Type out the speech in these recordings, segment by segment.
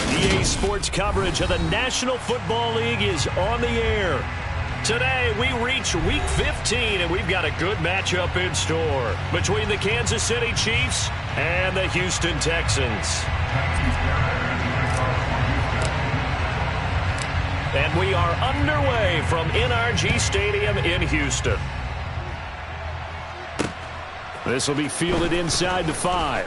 EA Sports coverage of the National Football League is on the air. Today, we reach Week 15, and we've got a good matchup in store between the Kansas City Chiefs and the Houston Texans. And we are underway from NRG Stadium in Houston. This will be fielded inside the 5.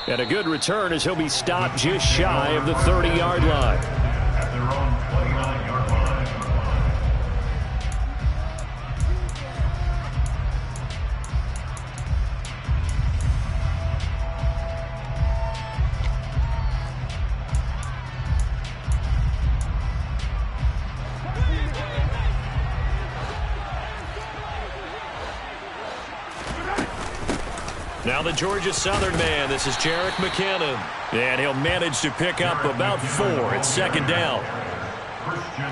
And a good return as he'll be stopped just shy of the 30-yard line. At their own 29-yard line. Now the Georgia Southern man, this is Jerick McKinnon. And he'll manage to pick up about 4 at second down.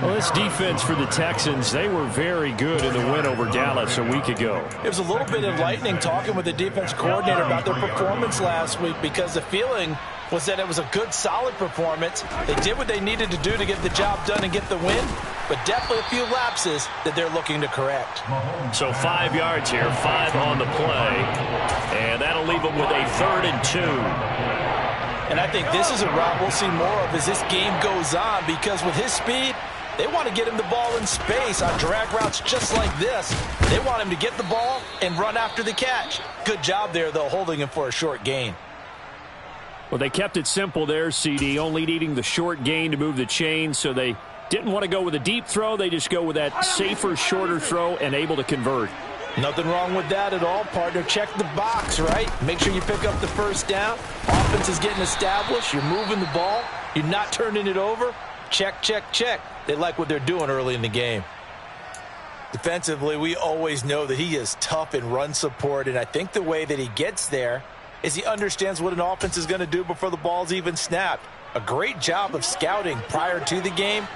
Well, this defense for the Texans, they were very good in the win over Dallas a week ago. It was a little bit enlightening talking with the defense coordinator about their performance last week because the feeling was that it was a good, solid performance. They did what they needed to do to get the job done and get the win, but definitely a few lapses that they're looking to correct. So 5 yards here, 5 on the play, and that'll leave them with a 3rd and 2. And I think this is a route we'll see more of as this game goes on because with his speed, they want to get him the ball in space on drag routes just like this. They want him to get the ball and run after the catch. Good job there, though, holding him for a short gain. Well, they kept it simple there, CD, only needing the short gain to move the chain, so they didn't want to go with a deep throw. They just go with that safer, shorter throw and able to convert. Nothing wrong with that at all, partner. Check the box, right? Make sure you pick up the first down. Offense is getting established. You're moving the ball. You're not turning it over. Check, check, check. They like what they're doing early in the game. Defensively, we always know that he is tough in run support, and I think the way that he gets there is he understands what an offense is going to do before the ball's even snapped. A great job of scouting prior to the game,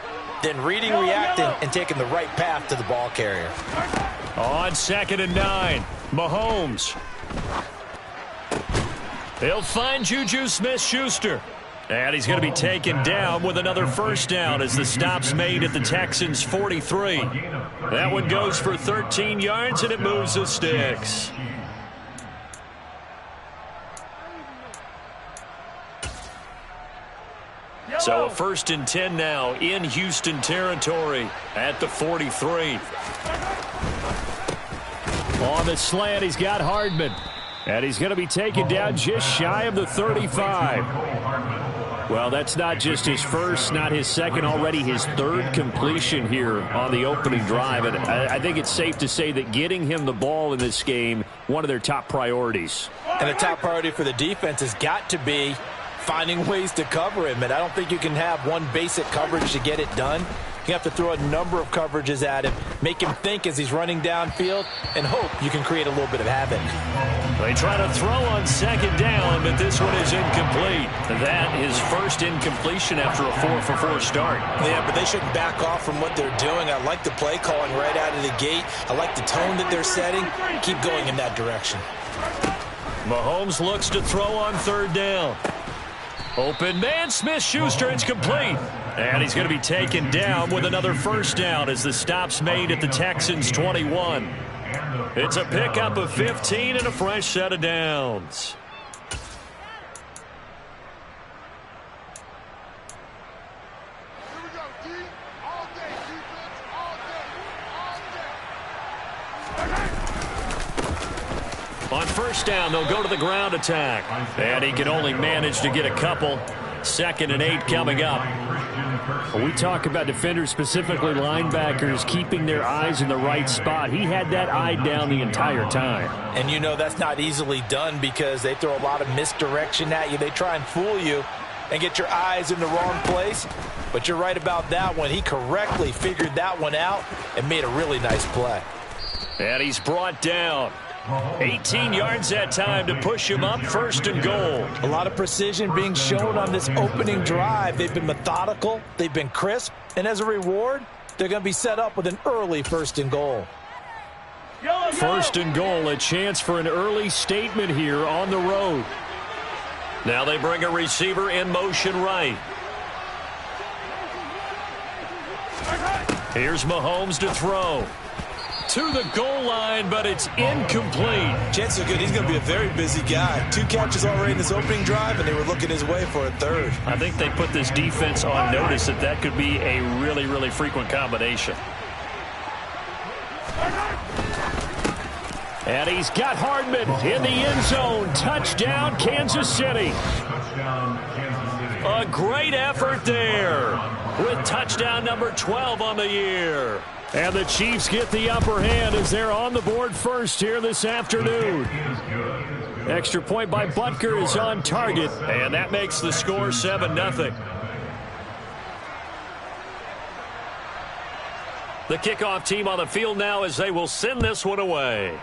then reading, reacting, and taking the right path to the ball carrier. On 2nd and 9, Mahomes. He'll find Juju Smith-Schuster. And he's going to be taken down with another first down as the stop's made at the Texans' 43. That one goes for 13 yards, and it moves the sticks. So a 1st and 10 now in Houston territory at the 43. On the slant, he's got Hardman. And he's going to be taken down just shy of the 35. Well, that's not just his first, not his second, already his 3rd completion here on the opening drive. And I think it's safe to say that getting him the ball in this game, one of their top priorities. And the top priority for the defense has got to be finding ways to cover him. And I don't think you can have one basic coverage to get it done. You have to throw a number of coverages at him, make him think as he's running downfield, and hope you can create a little bit of havoc. They try to throw on 2nd down, but this one is incomplete. That is first incompletion after a 4-for-4 start. Yeah, but they shouldn't back off from what they're doing. I like the play calling right out of the gate. I like the tone that they're setting. Keep going in that direction. Mahomes looks to throw on 3rd down. Open man, Smith-Schuster, it's complete. And he's going to be taken down with another first down as the stop's made at the Texans' 21. It's a pickup of 15 and a fresh set of downs. On first down, they'll go to the ground attack. And he can only manage to get a couple. 2nd and 8 coming up. We talk about defenders, specifically linebackers, keeping their eyes in the right spot. He had that eye down the entire time. And you know that's not easily done because they throw a lot of misdirection at you. They try and fool you and get your eyes in the wrong place. But you're right about that one. He correctly figured that one out and made a really nice play. And he's brought down. 18 yards that time to push him up, 1st and goal. A lot of precision being shown on this opening drive. They've been methodical, they've been crisp, and as a reward, they're going to be set up with an early 1st and goal. First and goal, a chance for an early statement here on the road. Now they bring a receiver in motion right. Here's Mahomes to throw. To the goal line, but it's incomplete. Chances are good he's going to be a very busy guy. 2 catches already in this opening drive, and they were looking his way for a third. I think they put this defense on notice that that could be a really, really frequent combination. And he's got Hardman in the end zone. Touchdown, Kansas City. A great effort there with touchdown number 12 on the year. And the Chiefs get the upper hand as they're on the board first here this afternoon. Extra point by Butker is on target. And that makes the score 7-0. The kickoff team on the field now as they will send this one away.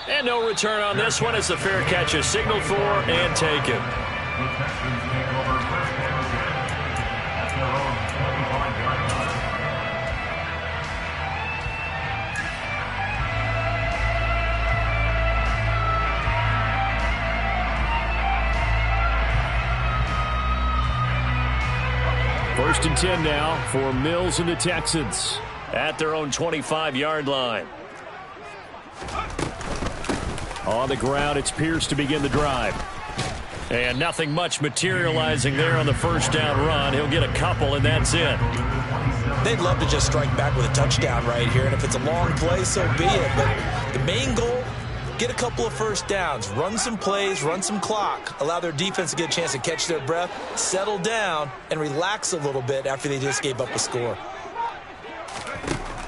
And no return on this one as the fair catch is signaled for and taken. First and 10 now for Mills and the Texans. At their own 25-yard line. On the ground, it's Pierce to begin the drive. And nothing much materializing there on the first down run. He'll get a couple, and that's it. They'd love to just strike back with a touchdown right here, and if it's a long play, so be it. But the main goal, get a couple of first downs, run some plays, run some clock, allow their defense to get a chance to catch their breath, settle down, and relax a little bit after they just gave up a score.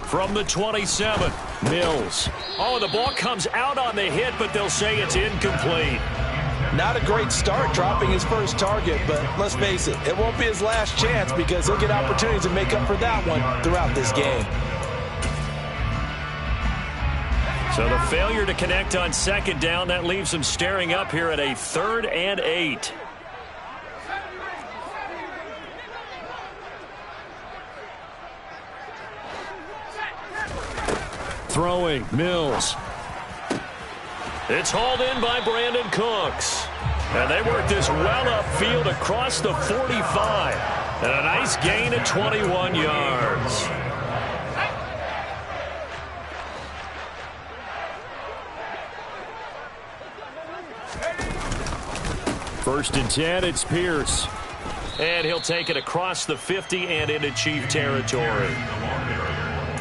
From the 27, Mills. Oh, the ball comes out on the hit, but they'll say it's incomplete. Not a great start dropping his first target, but let's face it, it won't be his last chance because he'll get opportunities to make up for that one throughout this game. So the failure to connect on second down, that leaves them staring up here at a 3rd and 8. Throwing, Mills. It's hauled in by Brandon Cooks. And they work this well upfield across the 45. And a nice gain at 21 yards. First and 10, it's Pierce. And he'll take it across the 50 and into Chief territory.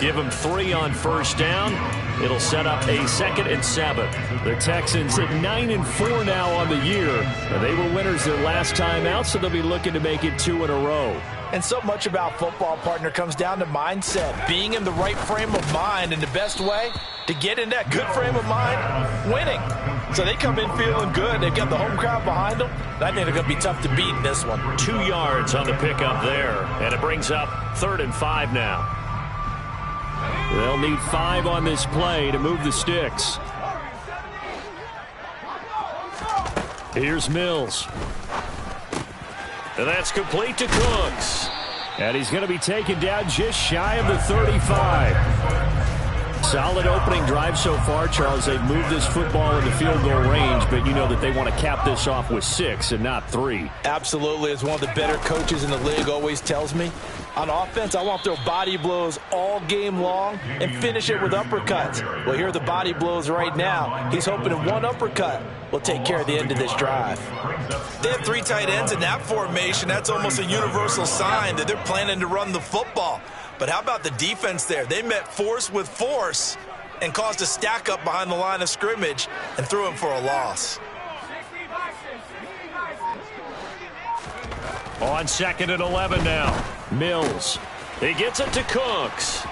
Give him 3 on first down. It'll set up a 2nd and 7. The Texans at 9-4 now on the year. And they were winners their last time out, so they'll be looking to make it 2 in a row. And so much about football, partner, comes down to mindset. Being in the right frame of mind, and the best way to get in that good frame of mind, winning. So they come in feeling good. They've got the home crowd behind them. I think they're going to be tough to beat in this one. 2 yards on the pickup there. And it brings up 3rd and 5 now. They'll need 5 on this play to move the sticks. Here's Mills. And that's complete to Cooks. And he's going to be taken down just shy of the 35. Solid opening drive so far, Charles. They've moved this football into field goal range, but you know that they want to cap this off with 6 and not 3. Absolutely. As one of the better coaches in the league always tells me, on offense, I want to throw body blows all game long and finish it with uppercuts. Well, here are the body blows right now. He's hoping that one uppercut will take care of the end of this drive. They have 3 tight ends in that formation. That's almost a universal sign that they're planning to run the football. But how about the defense there? They met force with force and caused a stack up behind the line of scrimmage and threw him for a loss. On 2nd and 11 now. Mills. He gets it to Cooks.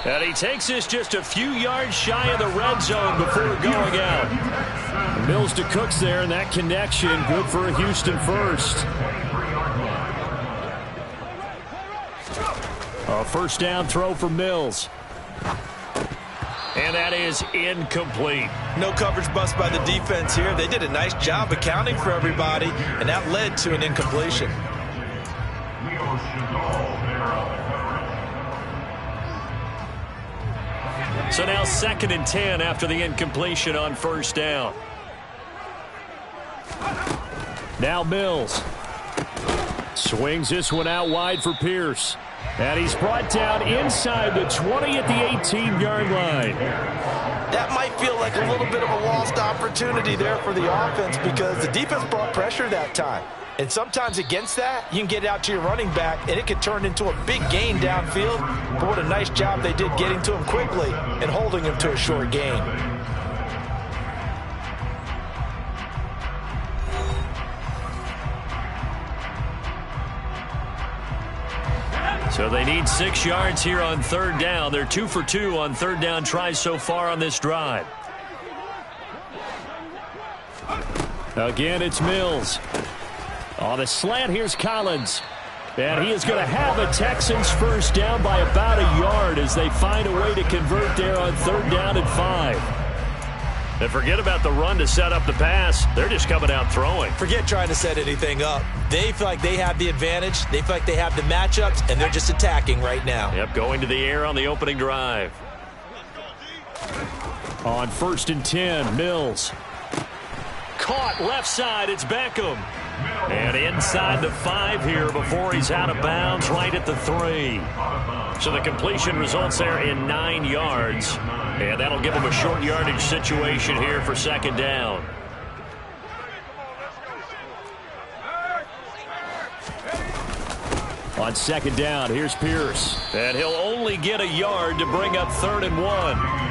And he takes this just a few yards shy of the red zone before going out. Mills to Cooks there, and that connection good for a Houston first. A first down throw for Mills. And that is incomplete. No coverage bust by the defense here. They did a nice job accounting for everybody, and that led to an incompletion. So now 2nd and 10 after the incompletion on first down. Now Mills. Swings this one out wide for Pierce. And he's brought down inside the 20 at the 18-yard line. That might feel like a little bit of a lost opportunity there for the offense because the defense brought pressure that time. And sometimes against that, you can get out to your running back, and it could turn into a big gain downfield. But what a nice job they did getting to him quickly and holding him to a short gain. So they need 6 yards here on third down. They're 2 for 2 on third down tries so far on this drive. Again, it's Mills. On the slant, here's Collins. And he is going to have the Texans first down by about a yard as they find a way to convert there on third down and 5. And forget about the run to set up the pass. They're just coming out throwing. Forget trying to set anything up. They feel like they have the advantage. They feel like they have the matchups, and they're just attacking right now. Yep, going to the air on the opening drive. On 1st and 10, Mills. Caught left side. It's Beckham. And inside the 5 here before he's out of bounds right at the 3. So the completion results there in 9 yards. And that'll give him a short yardage situation here for 2nd down. On 2nd down, here's Pierce. And he'll only get a yard to bring up 3rd and 1.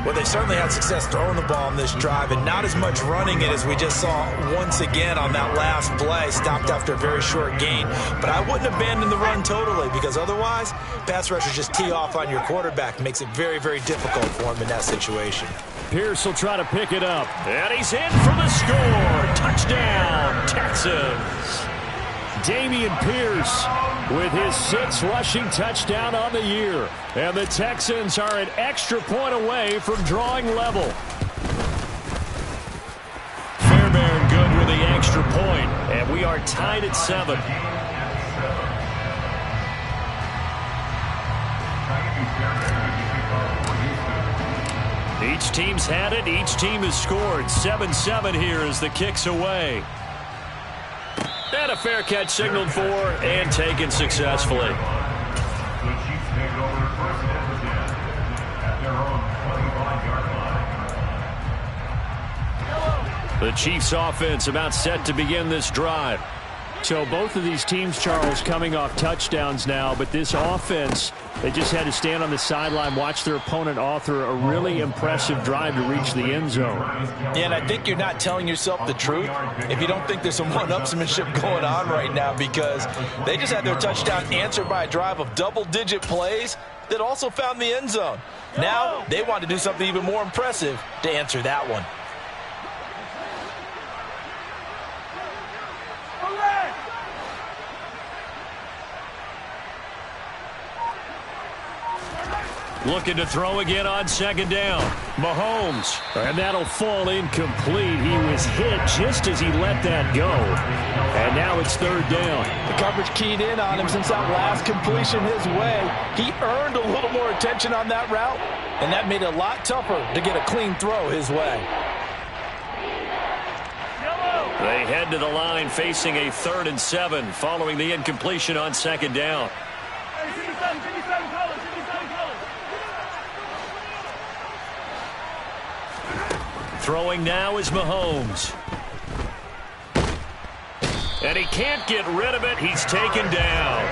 Well, they certainly had success throwing the ball on this drive and not as much running it as we just saw once again on that last play. Stopped after a very short gain. But I wouldn't abandon the run totally because otherwise, pass rushers just tee off on your quarterback. It makes it very, very difficult for him in that situation. Pierce will try to pick it up. And he's in for the score. Touchdown, Texans. Dameon Pierce with his 6th rushing touchdown on the year. And the Texans are an extra point away from drawing level. Fairbairn good with the extra point. And we are tied at 7. Each team's had it. Each team has scored. 7-7 here as the kick's away. And a fair catch signaled for and taken successfully. The Chiefs take over 1st and 10 at their own 25-yard line. The Chiefs offense about set to begin this drive. So both of these teams, Charles, coming off touchdowns now, but this offense, they just had to stand on the sideline, watch their opponent author a really impressive drive to reach the end zone. Yeah, and I think you're not telling yourself the truth if you don't think there's some one-upsmanship going on right now because they just had their touchdown answered by a drive of double-digit plays that also found the end zone. Now they want to do something even more impressive to answer that one. Looking to throw again on 2nd down. Mahomes. And that'll fall incomplete. He was hit just as he let that go. And now it's 3rd down. The coverage keyed in on him since that last completion his way. He earned a little more attention on that route, and that made it a lot tougher to get a clean throw his way. They head to the line facing a 3rd and 7 following the incompletion on 2nd down. Throwing now is Mahomes. And he can't get rid of it. He's taken down.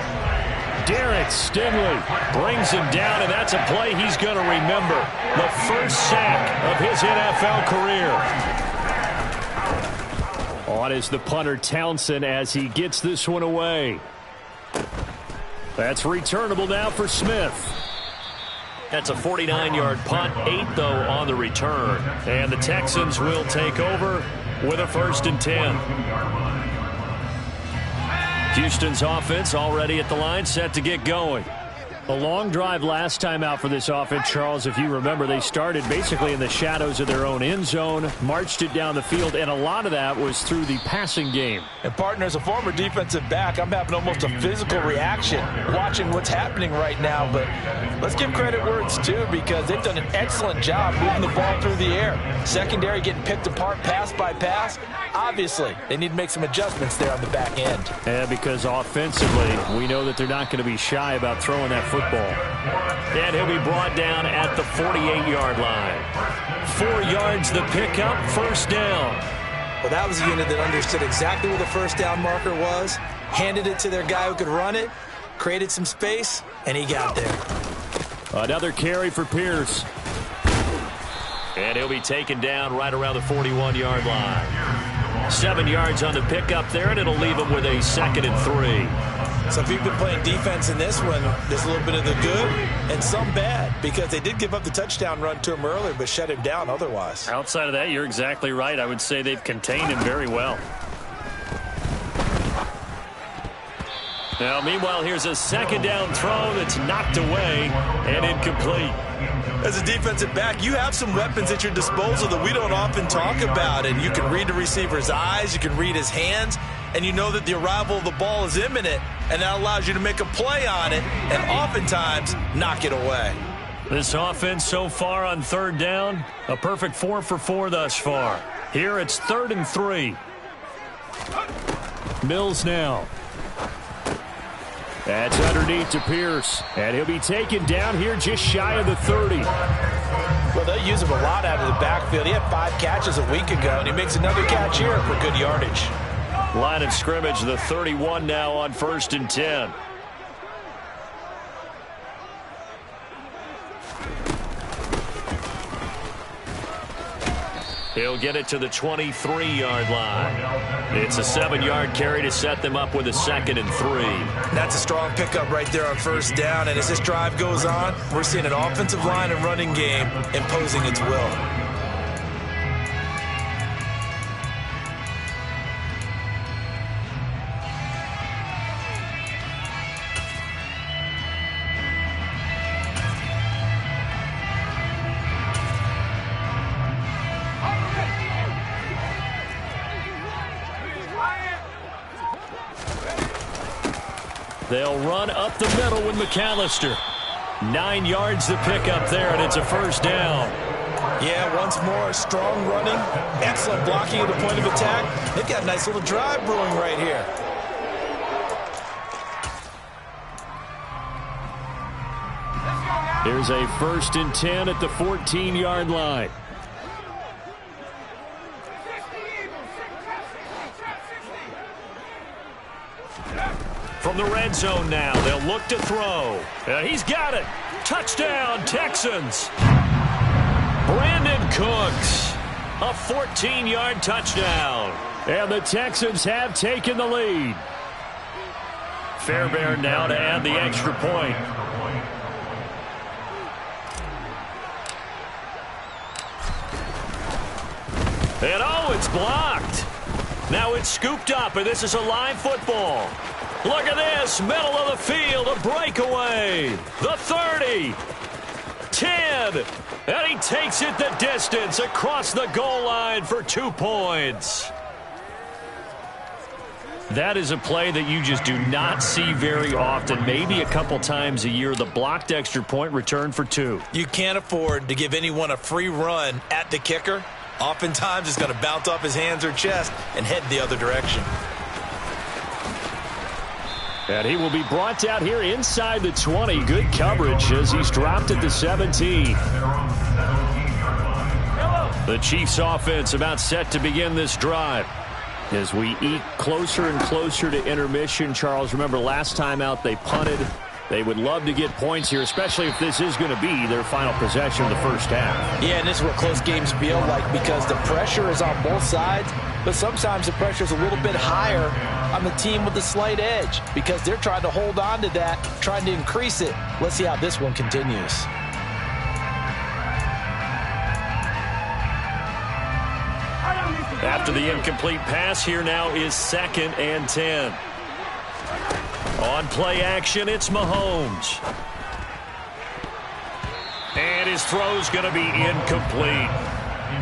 Derek Stingley brings him down, and that's a play he's going to remember. The first sack of his NFL career. On is the punter Townsend as he gets this one away. That's returnable now for Smith. That's a 49-yard punt, 8, though, on the return. And the Texans will take over with a 1st and 10. Houston's offense already at the line, set to get going. A long drive last time out for this offense, Charles. If you remember, they started basically in the shadows of their own end zone, marched it down the field, and a lot of that was through the passing game. And, partner, as a former defensive back, I'm having almost a physical reaction watching what's happening right now. But let's give credit where it's due, because they've done an excellent job moving the ball through the air. Secondary getting picked apart pass by pass. Obviously, they need to make some adjustments there on the back end. Yeah, because offensively, we know that they're not going to be shy about throwing that football. And he'll be brought down at the 48-yard line. 4 yards the pickup, first down. Well, that was a unit that understood exactly where the first down marker was, handed it to their guy who could run it, created some space, and he got there. Another carry for Pierce. And he'll be taken down right around the 41-yard line. 7 yards on the pickup there, and it'll leave him with a 2nd and 3. So if you've been playing defense in this one, there's a little bit of the good and some bad, because they did give up the touchdown run to him earlier, but shut him down otherwise. Outside of that, you're exactly right. I would say they've contained him very well. Now, meanwhile, here's a 2nd down throw that's knocked away and incomplete. As a defensive back, you have some weapons at your disposal that we don't often talk about, and you can read the receiver's eyes, you can read his hands, and you know that the arrival of the ball is imminent, and that allows you to make a play on it and oftentimes knock it away. This offense so far on 3rd down, a perfect 4 for 4 thus far. Here it's 3rd and 3. Mills now. That's underneath to Pierce, and he'll be taken down here just shy of the 30. Well, they'll use him a lot out of the backfield. He had 5 catches a week ago, and he makes another catch here for good yardage. Line of scrimmage, the 31 now on 1st and 10. He'll get it to the 23-yard line. It's a 7-yard carry to set them up with a 2nd and 3. That's a strong pickup right there on 1st down, and as this drive goes on, we're seeing an offensive line and running game imposing its will. They'll run up the middle with McAllister. 9 yards to pick up there, and it's a 1st down. Yeah, once more, strong running, excellent blocking at the point of attack. They've got a nice little drive brewing right here. Here's a 1st and 10 at the 14-yard line. From the red zone now, they'll look to throw. He's got it. Touchdown, Texans. Brandon Cooks, a 14-yard touchdown. And the Texans have taken the lead. Fairbairn now to add the extra point. And oh, it's blocked. Now it's scooped up, and this is a live football. Look at this, middle of the field, a breakaway. The 30, 10, and he takes it the distance across the goal line for 2 points. That is a play that you just do not see very often, maybe a couple times a year. The blocked extra point return for 2. You can't afford to give anyone a free run at the kicker. Oftentimes, it's going to bounce off his hands or chest and head the other direction. And he will be brought down here inside the 20. Good coverage as he's dropped at the 17. The Chiefs offense about set to begin this drive. As we eke closer and closer to intermission, Charles, remember last time out they punted. They would love to get points here, especially if this is going to be their final possession of the first half. Yeah, and this is what close games feel like, because the pressure is on both sides, but sometimes the pressure is a little bit higher on the team with the slight edge, because they're trying to hold on to that, trying to increase it. Let's see how this one continues. After the incomplete pass, here now is 2nd and 10. On play action, it's Mahomes. his throw's going to be incomplete.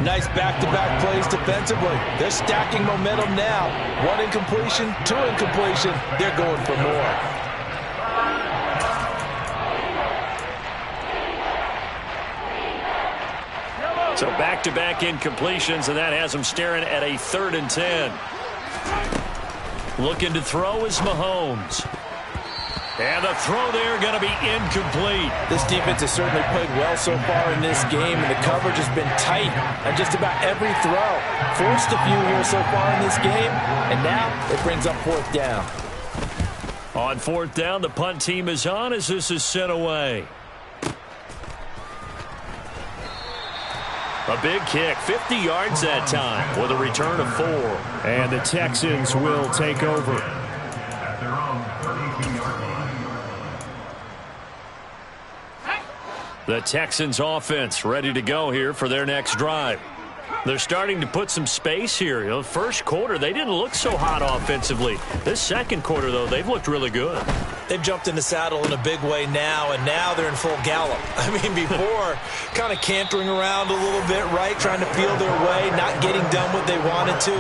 Nice back-to-back plays defensively. They're stacking momentum now. 1 incompletion, 2 incompletion. They're going for more. So back-to-back incompletions, and that has them staring at a 3rd and 10. Looking to throw is Mahomes. And the throw there going to be incomplete. This defense has certainly played well so far in this game, and the coverage has been tight on just about every throw. Forced a few here so far in this game, and now it brings up 4th down. On 4th down, the punt team is on as this is sent away. A big kick, 50 yards that time, with a return of 4. And the Texans will take over. At their own 32-yard line. The Texans offense ready to go here for their next drive. They're starting to put some space here. You know, first quarter, they didn't look so hot offensively. This second quarter, though, they've looked really good. They've jumped in the saddle in a big way now, and now they're in full gallop. I mean, before, kind of cantering around a little bit, right, trying to feel their way, not getting done what they wanted to.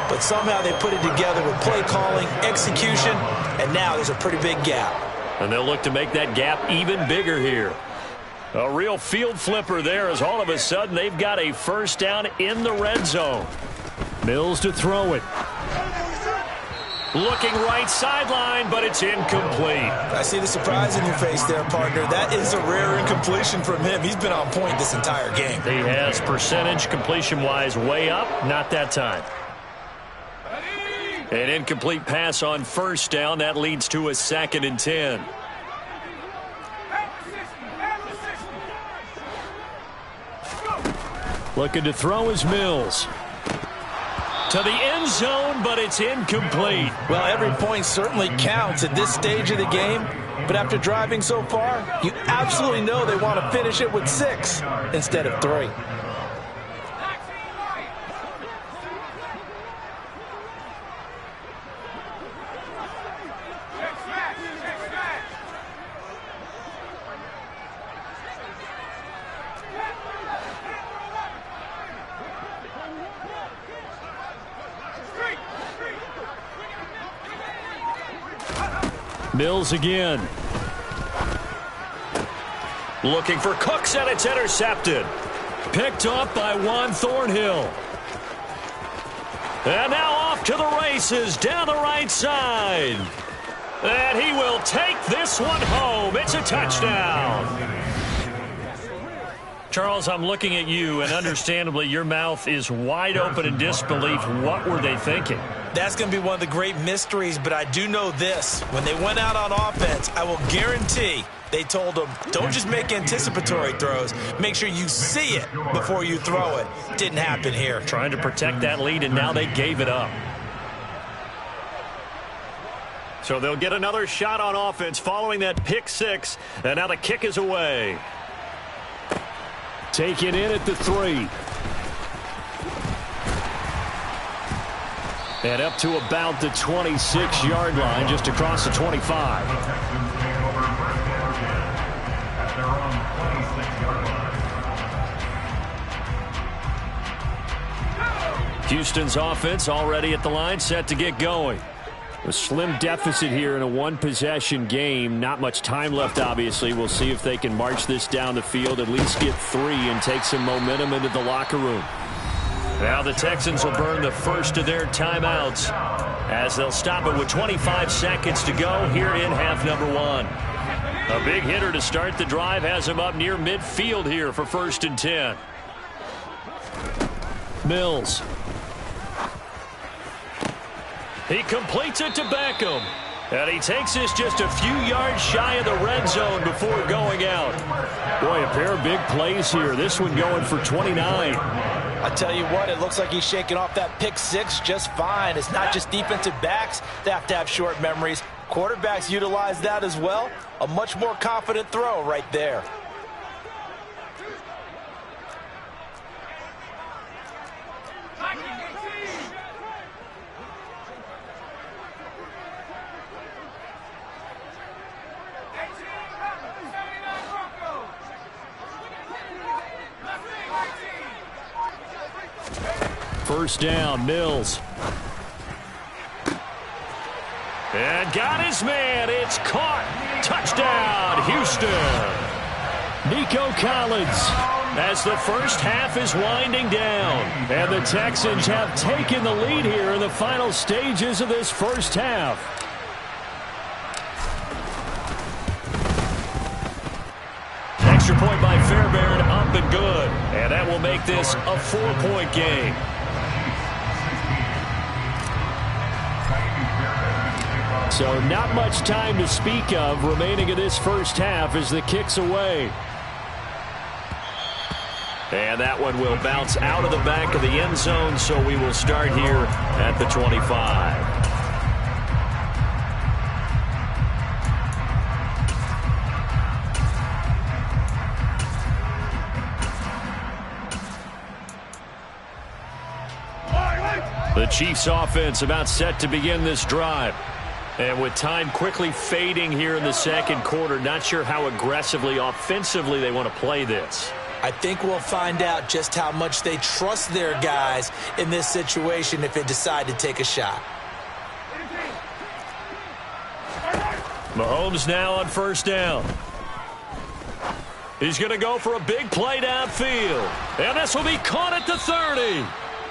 But somehow they put it together with play calling, execution, and now there's a pretty big gap. And they'll look to make that gap even bigger here. A real field flipper there as all of a sudden they've got a 1st down in the red zone. Mills to throw it. Looking right sideline, but it's incomplete. I see the surprise in your face there, partner. That is a rare incompletion from him. He's been on point this entire game. He has percentage completion-wise way up, not that time. An incomplete pass on 1st down. That leads to a 2nd and 10. Looking to throw is Mills. To the end zone, but it's incomplete. Well, every point certainly counts at this stage of the game. But after driving so far, you absolutely know they want to finish it with 6 instead of 3. Mills again. Looking for Cooks, and it's intercepted. Picked up by Juan Thornhill. And now off to the races down the right side. And he will take this one home. It's a touchdown. Charles, I'm looking at you, and understandably, your mouth is wide open in disbelief. What were they thinking? That's going to be one of the great mysteries, but I do know this. When they went out on offense, I will guarantee they told them, don't just make anticipatory throws. Make sure you see it before you throw it. Didn't happen here. Trying to protect that lead, and now they gave it up. So they'll get another shot on offense following that pick 6, and now the kick is away. Taken in at the 3. And up to about the 26-yard line, just across the 25. The Texans take over 1st and 10 at their own 26-yard line. Houston's offense already at the line, set to get going. A slim deficit here in a one-possession game. Not much time left, obviously. We'll see if they can march this down the field, at least get 3, and take some momentum into the locker room. Now the Texans will burn the first of their timeouts as they'll stop it with 25 seconds to go here in half number 1. A big hitter to start the drive has him up near midfield here for 1st and 10. Mills. He completes it to Beckham. And he takes this just a few yards shy of the red zone before going out. Boy, a pair of big plays here. This one going for 29. I tell you what, it looks like he's shaking off that pick 6 just fine. It's not just defensive backs that have to have short memories. Quarterbacks utilize that as well. A much more confident throw right there. First down, Mills. And got his man. It's caught. Touchdown, Houston. Nico Collins. As the first half is winding down. And the Texans have taken the lead here in the final stages of this first half. Extra point by Fairbairn, up and good. And that will make this a 4-point game. So not much time to speak of remaining in this first half as the kick's away. And that one will bounce out of the back of the end zone, so we will start here at the 25. The Chiefs offense about set to begin this drive. And with time quickly fading here in the second quarter, not sure how aggressively, offensively they want to play this. I think we'll find out just how much they trust their guys in this situation if they decide to take a shot. Mahomes now on first down. He's going to go for a big play downfield. And this will be caught at the 30.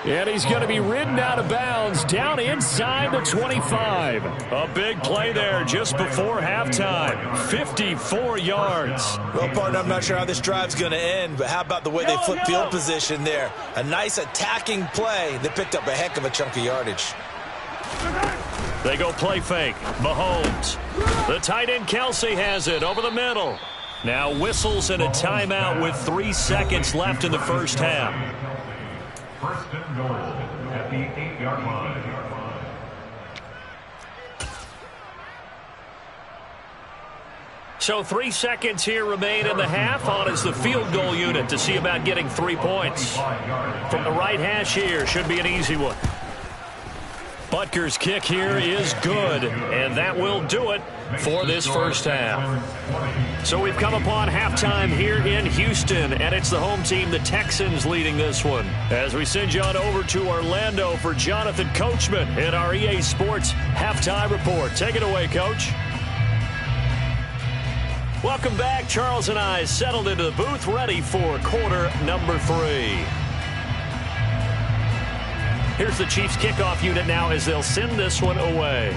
And he's going to be ridden out of bounds down inside the 25. A big play there just before halftime. 54 yards. Well, partner, I'm not sure how this drive's going to end, but how about the way they flip field position there? A nice attacking play. They picked up a heck of a chunk of yardage. They go play fake. Mahomes. The tight end Kelsey has it over the middle. Now whistles and a timeout with 3 seconds left in the first half. First and goal at the 8-yard line. So 3 seconds here remain in the half. On is the field goal unit to see about getting 3 points. From the right hash here, should be an easy one. Butker's kick here is good, and that will do it for this first half. So we've come upon halftime here in Houston, and it's the home team, the Texans, leading this one. As we send you on over to Orlando for Jonathan Coachman in our EA Sports Halftime Report. Take it away, Coach. Welcome back. Charles and I settled into the booth, ready for quarter number 3. Here's the Chiefs kickoff unit now as they'll send this one away.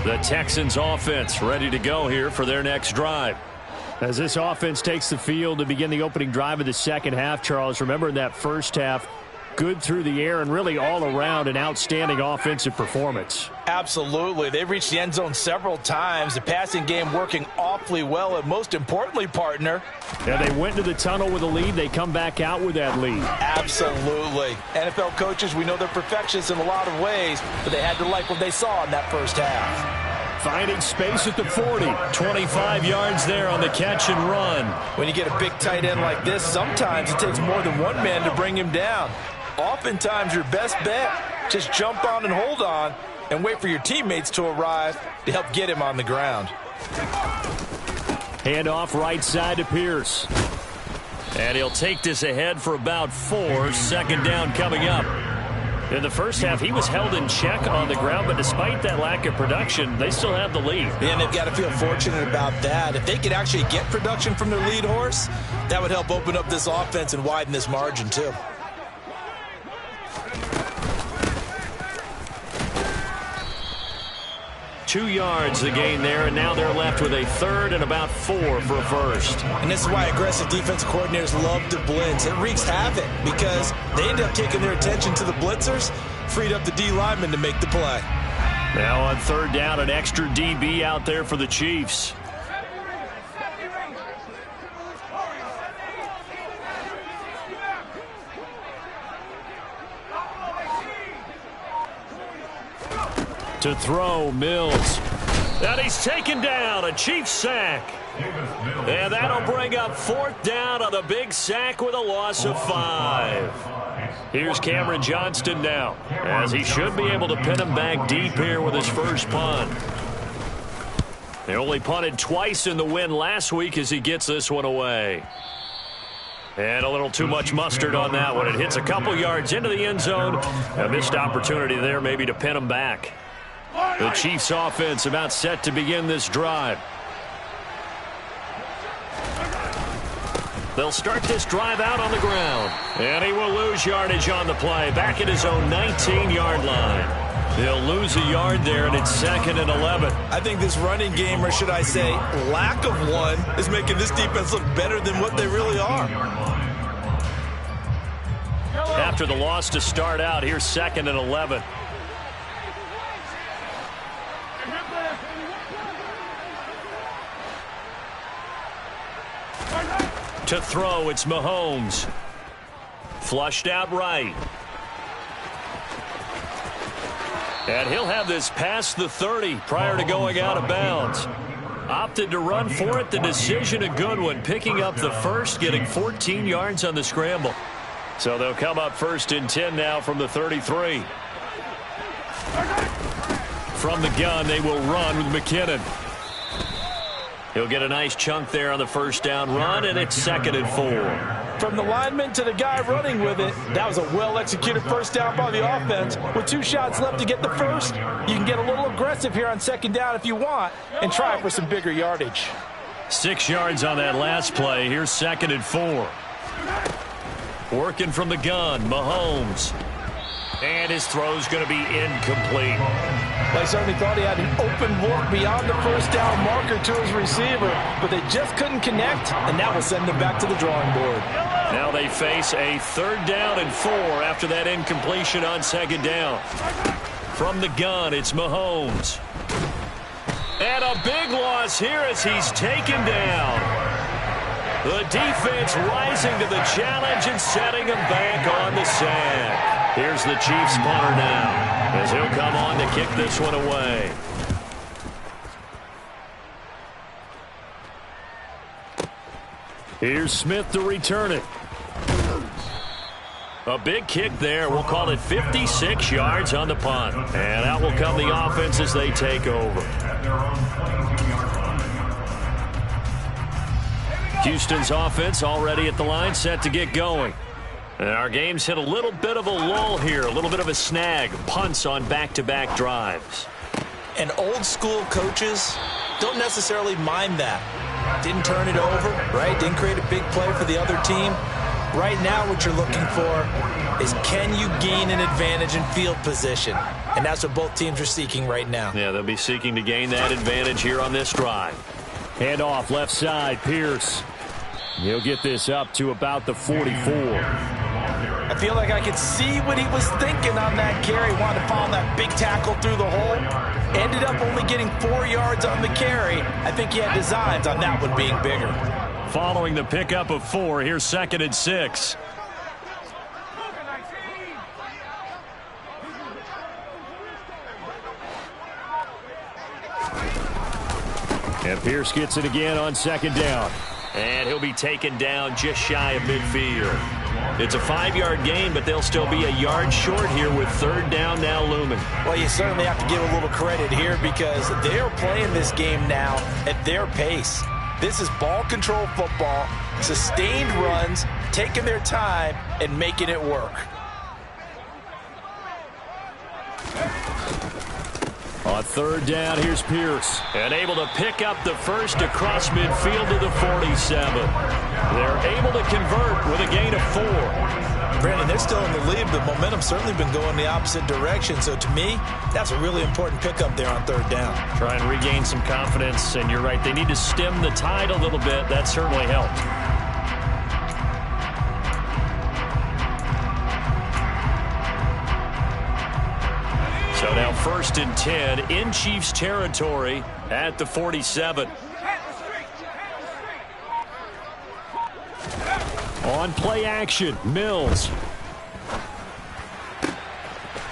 The Texans offense ready to go here for their next drive. As this offense takes the field to begin the opening drive of the second half, Charles, remember in that first half, good through the air and really all around an outstanding offensive performance. Absolutely. They've reached the end zone several times. The passing game working awfully well, and most importantly, partner. Yeah, they went to the tunnel with a lead. They come back out with that lead. Absolutely. NFL coaches, we know they're perfectionists in a lot of ways, but they had to like what they saw in that first half. Finding space at the 40. 25 yards there on the catch and run. When you get a big tight end like this, sometimes it takes more than one man to bring him down. Oftentimes, your best bet, just jump on and hold on and wait for your teammates to arrive to help get him on the ground. Handoff right side to Pierce. And he'll take this ahead for about 4. Second down coming up. In the first half, he was held in check on the ground, but despite that lack of production, they still have the lead. And they've got to feel fortunate about that. If they could actually get production from their lead horse, that would help open up this offense and widen this margin too. Two yards the gain there, and now they're left with a third and about 4 for a first. And this is why aggressive defensive coordinators love to blitz. It wreaks havoc because they end up taking their attention to the blitzers, freed up the D lineman to make the play. Now on third down, an extra DB out there for the Chiefs. To throw, Mills. And he's taken down, a Chiefs sack. And that'll bring up fourth down on the big sack with a loss of 5. Here's Cameron Johnston now, as he should be able to pin him back deep here with his first punt. They only punted twice in the win last week as he gets this one away. And a little too much mustard on that one. It hits a couple yards into the end zone. A missed opportunity there maybe to pin him back. The Chiefs offense about set to begin this drive. They'll start this drive out on the ground. And he will lose yardage on the play. Back at his own 19-yard line. They'll lose a yard there, and it's 2nd and 11. I think this running game, or should I say lack of one, is making this defense look better than what they really are. After the loss to start out, here's 2nd and 11. To throw, it's Mahomes. Flushed out right. And he'll have this past the 30 prior to going out of bounds. Opted to run for it. The decision a good one. Picking up the first, getting 14 yards on the scramble. So they'll come up 1st and 10 now from the 33. From the gun, they will run with McKinnon. He'll get a nice chunk there on the first down run, and it's 2nd and 4. From the lineman to the guy running with it, that was a well-executed first down by the offense. With 2 shots left to get the first, you can get a little aggressive here on 2nd down if you want and try for some bigger yardage. 6 yards on that last play. Here's 2nd and 4. Working from the gun, Mahomes. And his throw's going to be incomplete. They certainly thought he had an open look beyond the first down marker to his receiver, but they just couldn't connect, and that will send them back to the drawing board. Now they face a 3rd down and 4 after that incompletion on 2nd down. From the gun, it's Mahomes. And a big loss here as he's taken down. The defense rising to the challenge and setting him back on the sack. Here's the Chiefs punter now, as he'll come on to kick this one away. Here's Smith to return it. A big kick there. We'll call it 56 yards on the punt. And out will come the offense as they take over. Houston's offense already at the line, set to get going. And our game's hit a little bit of a lull here, a little bit of a snag. Punts on back-to-back drives. And old-school coaches don't necessarily mind that. Didn't turn it over, right? Didn't create a big play for the other team. Right now what you're looking for is, can you gain an advantage in field position? And that's what both teams are seeking right now. Yeah, they'll be seeking to gain that advantage here on this drive. Hand off left side, Pierce. He'll get this up to about the 44. I feel like I could see what he was thinking on that carry. Wanted to follow that big tackle through the hole. Ended up only getting 4 yards on the carry. I think he had designs on that one being bigger. Following the pickup of 4, here's 2nd and 6. And Pierce gets it again on 2nd down. And he'll be taken down just shy of midfield. It's a 5-yard gain, but they'll still be a yard short here with 3rd down now looming. Well, you certainly have to give a little credit here because they're playing this game now at their pace. This is ball control football, sustained runs, taking their time and making it work. On 3rd down, here's Pierce. And able to pick up the first across midfield to the 47. They're able to convert with a gain of 4. Brandon, they're still in the lead, but momentum's certainly been going the opposite direction. So to me, that's a really important pickup there on 3rd down. Try and regain some confidence, and you're right. They need to stem the tide a little bit. That certainly helped. So now 1st and 10 in Chiefs territory at the 47. On play action, Mills.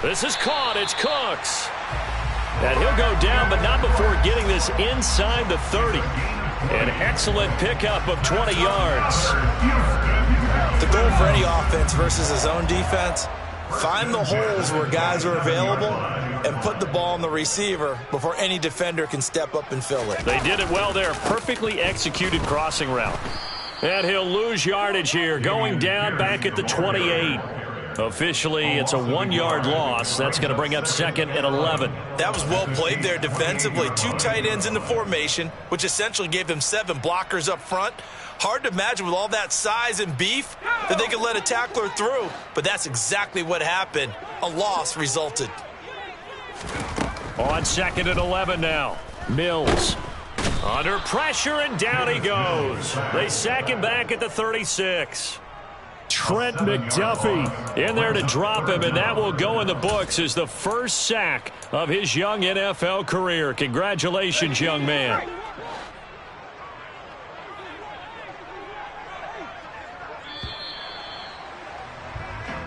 This is caught. It's Cooks. And he'll go down, but not before getting this inside the 30. An excellent pickup of 20 yards. The goal for any offense versus his own defense, find the holes where guys are available and put the ball on the receiver before any defender can step up and fill it. They did it well there. Perfectly executed crossing route. And he'll lose yardage here, going down back at the 28. Officially, it's a 1-yard loss. That's going to bring up 2nd and 11. That was well played there defensively. 2 tight ends in the formation, which essentially gave them 7 blockers up front. Hard to imagine with all that size and beef that they could let a tackler through, but that's exactly what happened. A loss resulted. On 2nd and 11 now. Mills under pressure, and down he goes. They sack him back at the 36. Trent McDuffie in there to drop him, and that will go in the books as the first sack of his young NFL career. Congratulations, young man.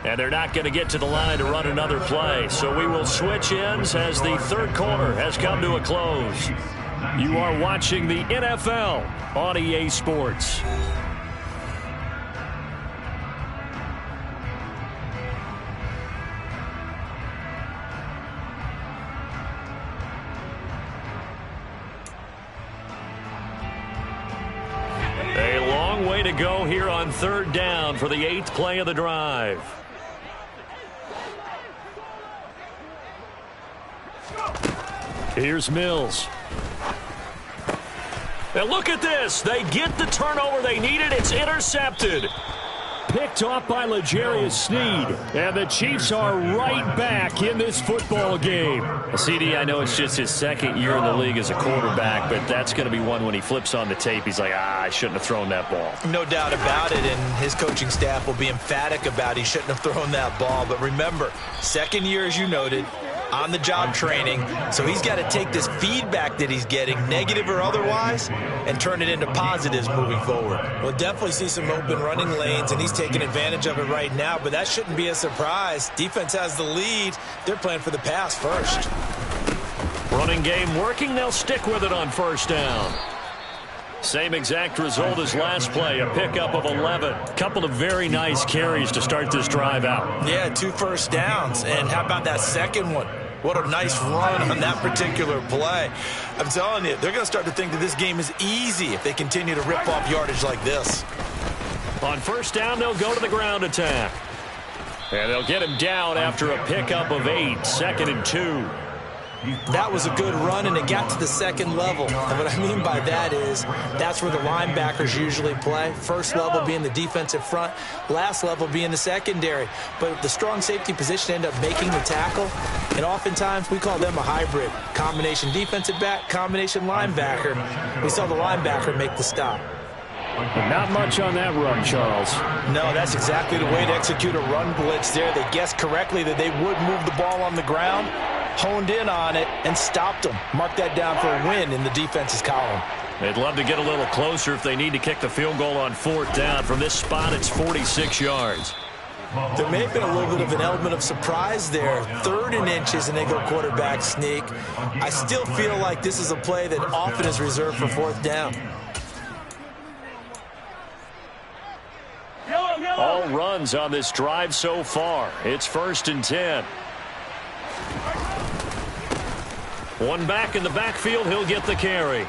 And they're not going to get to the line to run another play, so we will switch ends as the third quarter has come to a close. You are watching the NFL on EA Sports. A long way to go here on 3rd down for the 8th play of the drive. Here's Mills. And look at this. They get the turnover they needed. It's intercepted. Picked off by L'Jarius Sneed. And the Chiefs are right back in this football game. CD, I know it's just his 2nd year in the league as a quarterback, but that's going to be one when he flips on the tape. He's like, I shouldn't have thrown that ball. No doubt about it, and his coaching staff will be emphatic about he shouldn't have thrown that ball. But remember, 2nd year, as you noted, on-the-job training, so he's got to take this feedback that he's getting, negative or otherwise, and turn it into positives moving forward. We'll definitely see some open running lanes, and he's taking advantage of it right now, but that shouldn't be a surprise. Defense has the lead. They're playing for the pass first. Running game working. They'll stick with it on 1st down. Same exact result as last play, a pickup of 11. Couple of very nice carries to start this drive out. Yeah, 2 first downs. And how about that second one? What a nice run on that particular play. I'm telling you, they're going to start to think that this game is easy if they continue to rip off yardage like this. On 1st down, they'll go to the ground attack. And they'll get him down after a pickup of 8, 2nd and 2. That was a good run, and it got to the 2nd level. And what I mean by that is that's where the linebackers usually play. First level being the defensive front, last level being the secondary. But the strong safety position ended up making the tackle, and oftentimes we call them a hybrid. Combination defensive back, combination linebacker. We saw the linebacker make the stop. Not much on that run, Charles. No, that's exactly the way to execute a run blitz there. They guessed correctly that they would move the ball on the ground, honed in on it, and stopped them. Mark that down for a win in the defense's column. They'd love to get a little closer if they need to kick the field goal on 4th down. From this spot, it's 46 yards. There may have been a little bit of an element of surprise there. 3rd and inches, and they go quarterback sneak. I still feel like this is a play that often is reserved for 4th down. All runs on this drive so far. It's 1st and 10. One back in the backfield. He'll get the carry.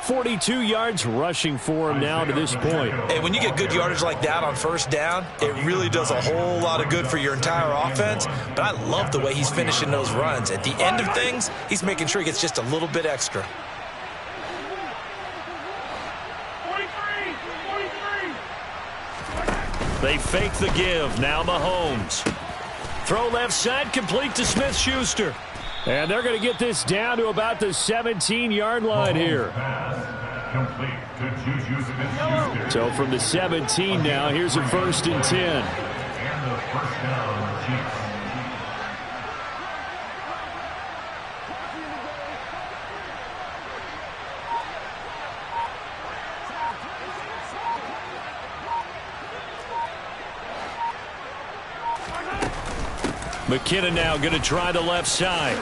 42 yards rushing for him now to this point. And when you get good yardage like that on 1st down, it really does a whole lot of good for your entire offense. But I love the way he's finishing those runs. At the end of things, he's making sure he gets just a little bit extra. They fake the give. Now Mahomes. Throw left side, complete to Smith-Schuster. And they're going to get this down to about the 17-yard line here. So from the 17 now, here's a 1st and 10. And the 1st down, Chiefs. McKinnon now going to try the left side.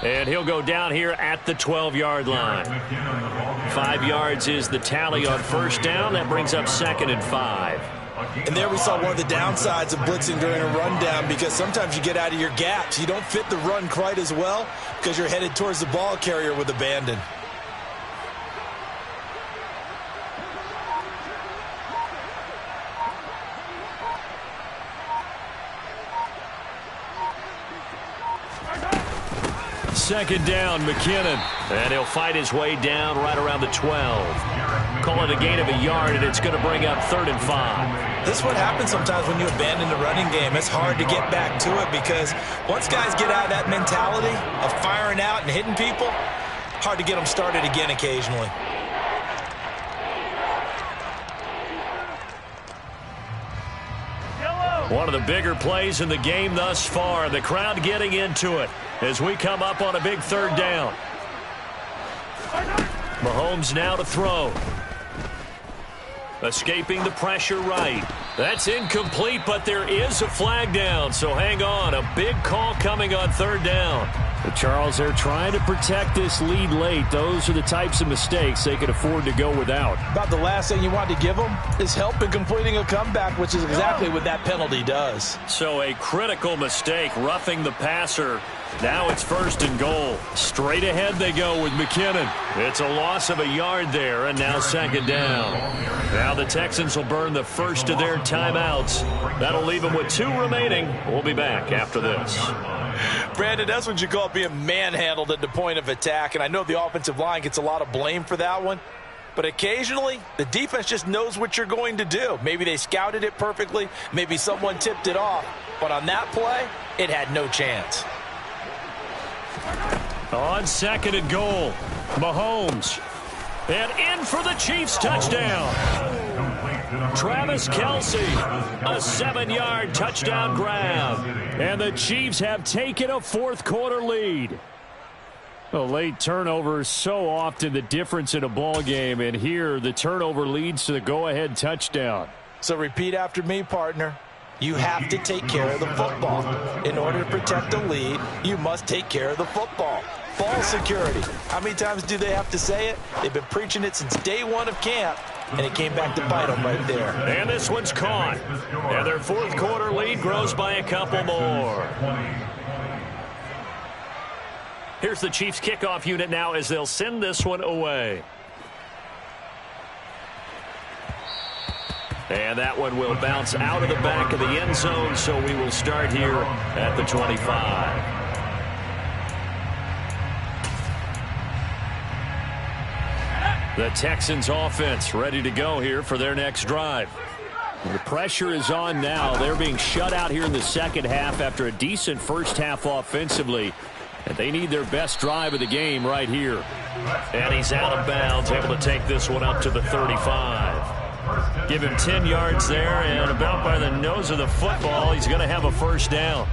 And he'll go down here at the 12-yard line. 5 yards is the tally on first down. That brings up 2nd and 5. And there we saw one of the downsides of blitzing during a rundown, because sometimes you get out of your gaps. You don't fit the run quite as well because you're headed towards the ball carrier with abandon. Second down, McKinnon. And he'll fight his way down right around the 12. Call it a gain of a yard, and it's going to bring up 3rd and 5. This is what happens sometimes when you abandon the running game. It's hard to get back to it because once guys get out of that mentality of firing out and hitting people, hard to get them started again occasionally. One of the bigger plays in the game thus far. The crowd getting into it as we come up on a big 3rd down. Mahomes now to throw. Escaping the pressure right. That's incomplete, but there is a flag down, so hang on. A big call coming on 3rd down. But Charles, they're trying to protect this lead late. Those are the types of mistakes they could afford to go without. About the last thing you want to give them is help in completing a comeback, which is exactly what that penalty does. So a critical mistake, roughing the passer. Now it's 1st and goal. Straight ahead they go with McKinnon. It's a loss of a yard there, and now 2nd down. Now the Texans will burn the first of their timeouts. That'll leave them with 2 remaining. We'll be back after this. Brandon, that's what you call being manhandled at the point of attack, and I know the offensive line gets a lot of blame for that one, but occasionally the defense just knows what you're going to do. Maybe they scouted it perfectly, maybe someone tipped it off, but on that play, it had no chance. On 2nd and goal, Mahomes. And in for the Chiefs touchdown. Travis Kelce, a 7-yard touchdown grab. And the Chiefs have taken a 4th quarter lead. A late turnover is so often the difference in a ball game, and here the turnover leads to the go-ahead touchdown. So repeat after me, partner. You have to take care of the football. In order to protect a lead, you must take care of the football. Ball security. How many times do they have to say it? They've been preaching it since day 1 of camp, and it came back to bite them right there. And this one's caught. And their 4th quarter lead grows by a couple more. Here's the Chiefs kickoff unit now as they'll send this one away. And that one will bounce out of the back of the end zone, so we will start here at the 25. The Texans offense ready to go here for their next drive. The pressure is on now. They're being shut out here in the second half after a decent first half offensively. And they need their best drive of the game right here. And he's out of bounds, able to take this one up to the 35. Give him 10 yards there, and about by the nose of the football, he's going to have a 1st down.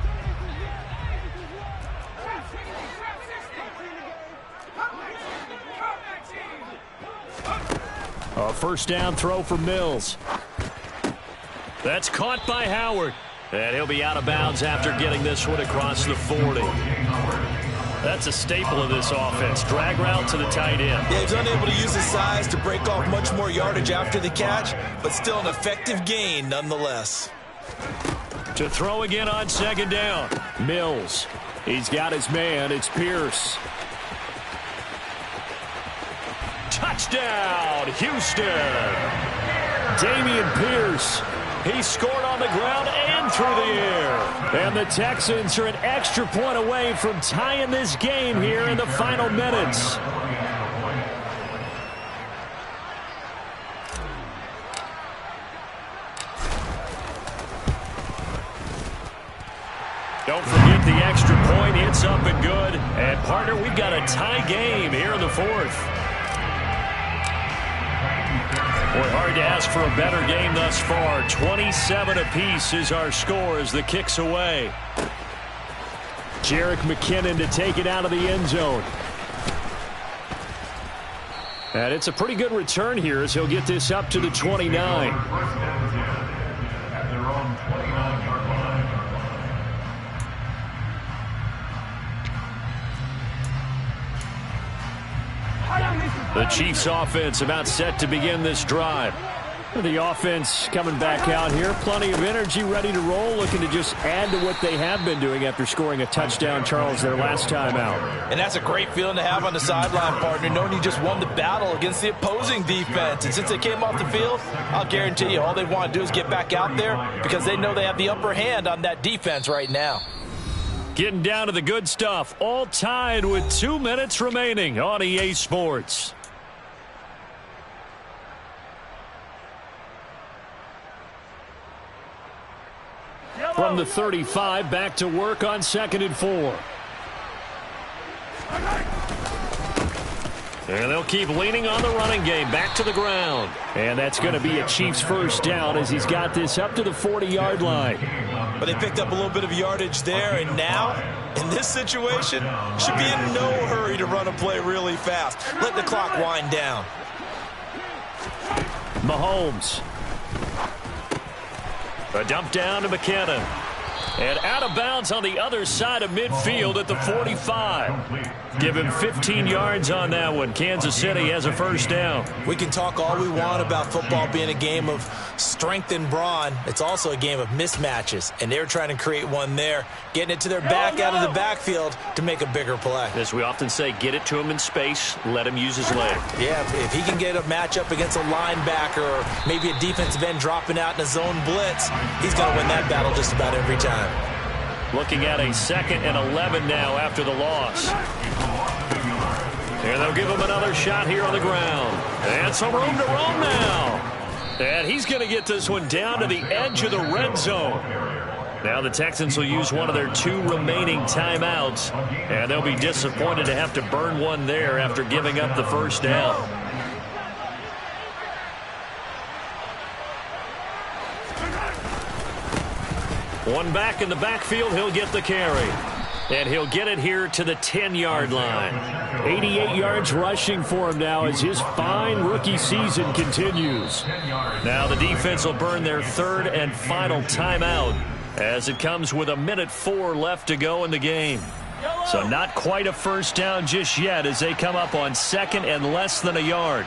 A 1st down throw for Mills. That's caught by Howard. And he'll be out of bounds after getting this one across the 40. That's a staple of this offense. Drag route to the tight end. Yeah, he's unable to use his size to break off much more yardage after the catch, but still an effective gain nonetheless. To throw again on 2nd down. Mills. He's got his man. It's Pierce. Touchdown, Houston. Dameon Pierce. He scored on the ground and through the air. And the Texans are an extra point away from tying this game here in the final minutes. Don't forget the extra point. It's up and good. And, partner, we've got a tie game here in the 4th. Boy, hard to ask for a better game thus far. 27 apiece is our score as the kick's away. Jerick McKinnon to take it out of the end zone. And it's a pretty good return here as he'll get this up to the 29. The Chiefs offense about set to begin this drive. The offense coming back out here. Plenty of energy, ready to roll, looking to just add to what they have been doing after scoring a touchdown, Charles, their last time out. And that's a great feeling to have on the sideline, partner, knowing you just won the battle against the opposing defense. And since they came off the field, I'll guarantee you all they want to do is get back out there because they know they have the upper hand on that defense right now. Getting down to the good stuff. All tied with 2 minutes remaining on EA Sports. From the 35, back to work on 2nd and 4. And they'll keep leaning on the running game. Back to the ground. And that's going to be a Chiefs first down as he's got this up to the 40-yard line. But they picked up a little bit of yardage there, and now, in this situation, should be in no hurry to run a play really fast. Let the clock wind down. Mahomes. A dump down to McKinnon. And out of bounds on the other side of midfield at the 45. Give him 15 yards on that one. Kansas City has a first down. We can talk all we want about football being a game of strength and brawn. It's also a game of mismatches, and they're trying to create one there, getting it to their back out of the backfield to make a bigger play. As we often say, get it to him in space, let him use his leg. Yeah, if he can get a matchup against a linebacker or maybe a defensive end dropping out in a zone blitz, he's going to win that battle just about every time. Looking at a 2nd and 11 now after the loss. And they'll give him another shot here on the ground. And some room to roam now. And he's going to get this one down to the edge of the red zone. Now the Texans will use one of their 2 remaining timeouts. And they'll be disappointed to have to burn one there after giving up the first down. One back in the backfield, he'll get the carry. And he'll get it here to the 10-yard line. 88 yards rushing for him now as his fine rookie season continues. Now the defense will burn their 3rd and final timeout as it comes with 1:04 left to go in the game. So not quite a first down just yet as they come up on 2nd and less than a yard.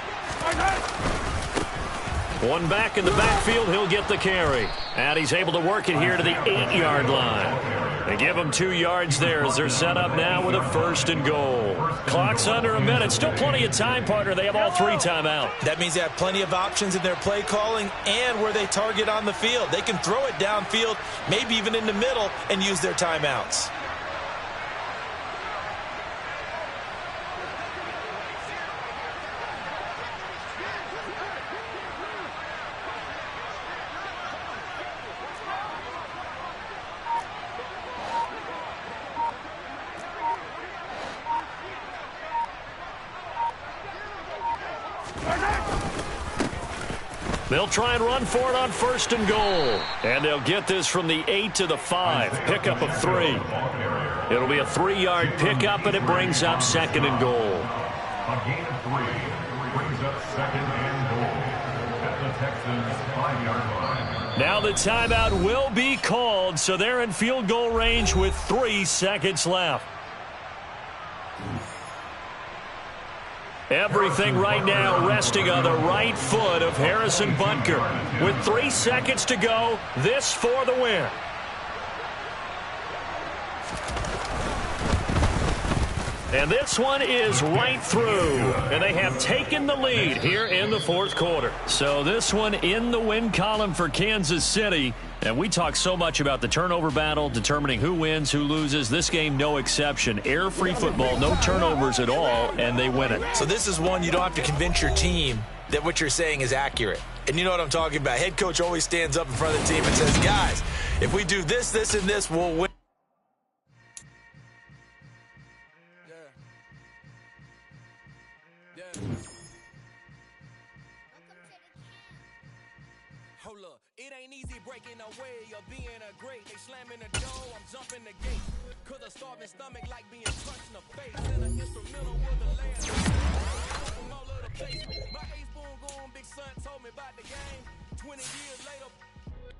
One back in the backfield, he'll get the carry. And he's able to work it here to the 8-yard line. They give him 2 yards there as they're set up now with a 1st and goal. Clock's under a minute. Still plenty of time, partner. They have all 3 timeouts. That means they have plenty of options in their play calling and where they target on the field. They can throw it downfield, maybe even in the middle, and use their timeouts. They'll try and run for it on 1st and goal. And they'll get this from the 8 to the 5. Pickup of 3. It'll be a 3-yard pickup, and it brings up 2nd and goal. A gain of 3 brings up 2nd and goal at the Texans' 5-yard line. Now the timeout will be called, so they're in field goal range with 3 seconds left. Everything right now resting on the right foot of Harrison Butker. With 3 seconds to go, this for the win. And this one is right through. And they have taken the lead here in the 4th quarter. So this one in the win column for Kansas City. And we talk so much about the turnover battle, determining who wins, who loses. This game, no exception. Air-free football, no turnovers at all, and they win it. So this is one you don't have to convince your team that what you're saying is accurate. And you know what I'm talking about. Head coach always stands up in front of the team and says, guys, if we do this, this, and this, we'll win. Hold up, it ain't easy breaking away or being a great. They slamming the door, I'm jumping the gate. Cause a starving stomach like being punched in the face. And an instrumental with the last from all of the place. My ace boom going, big son told me about the game. 20 years later,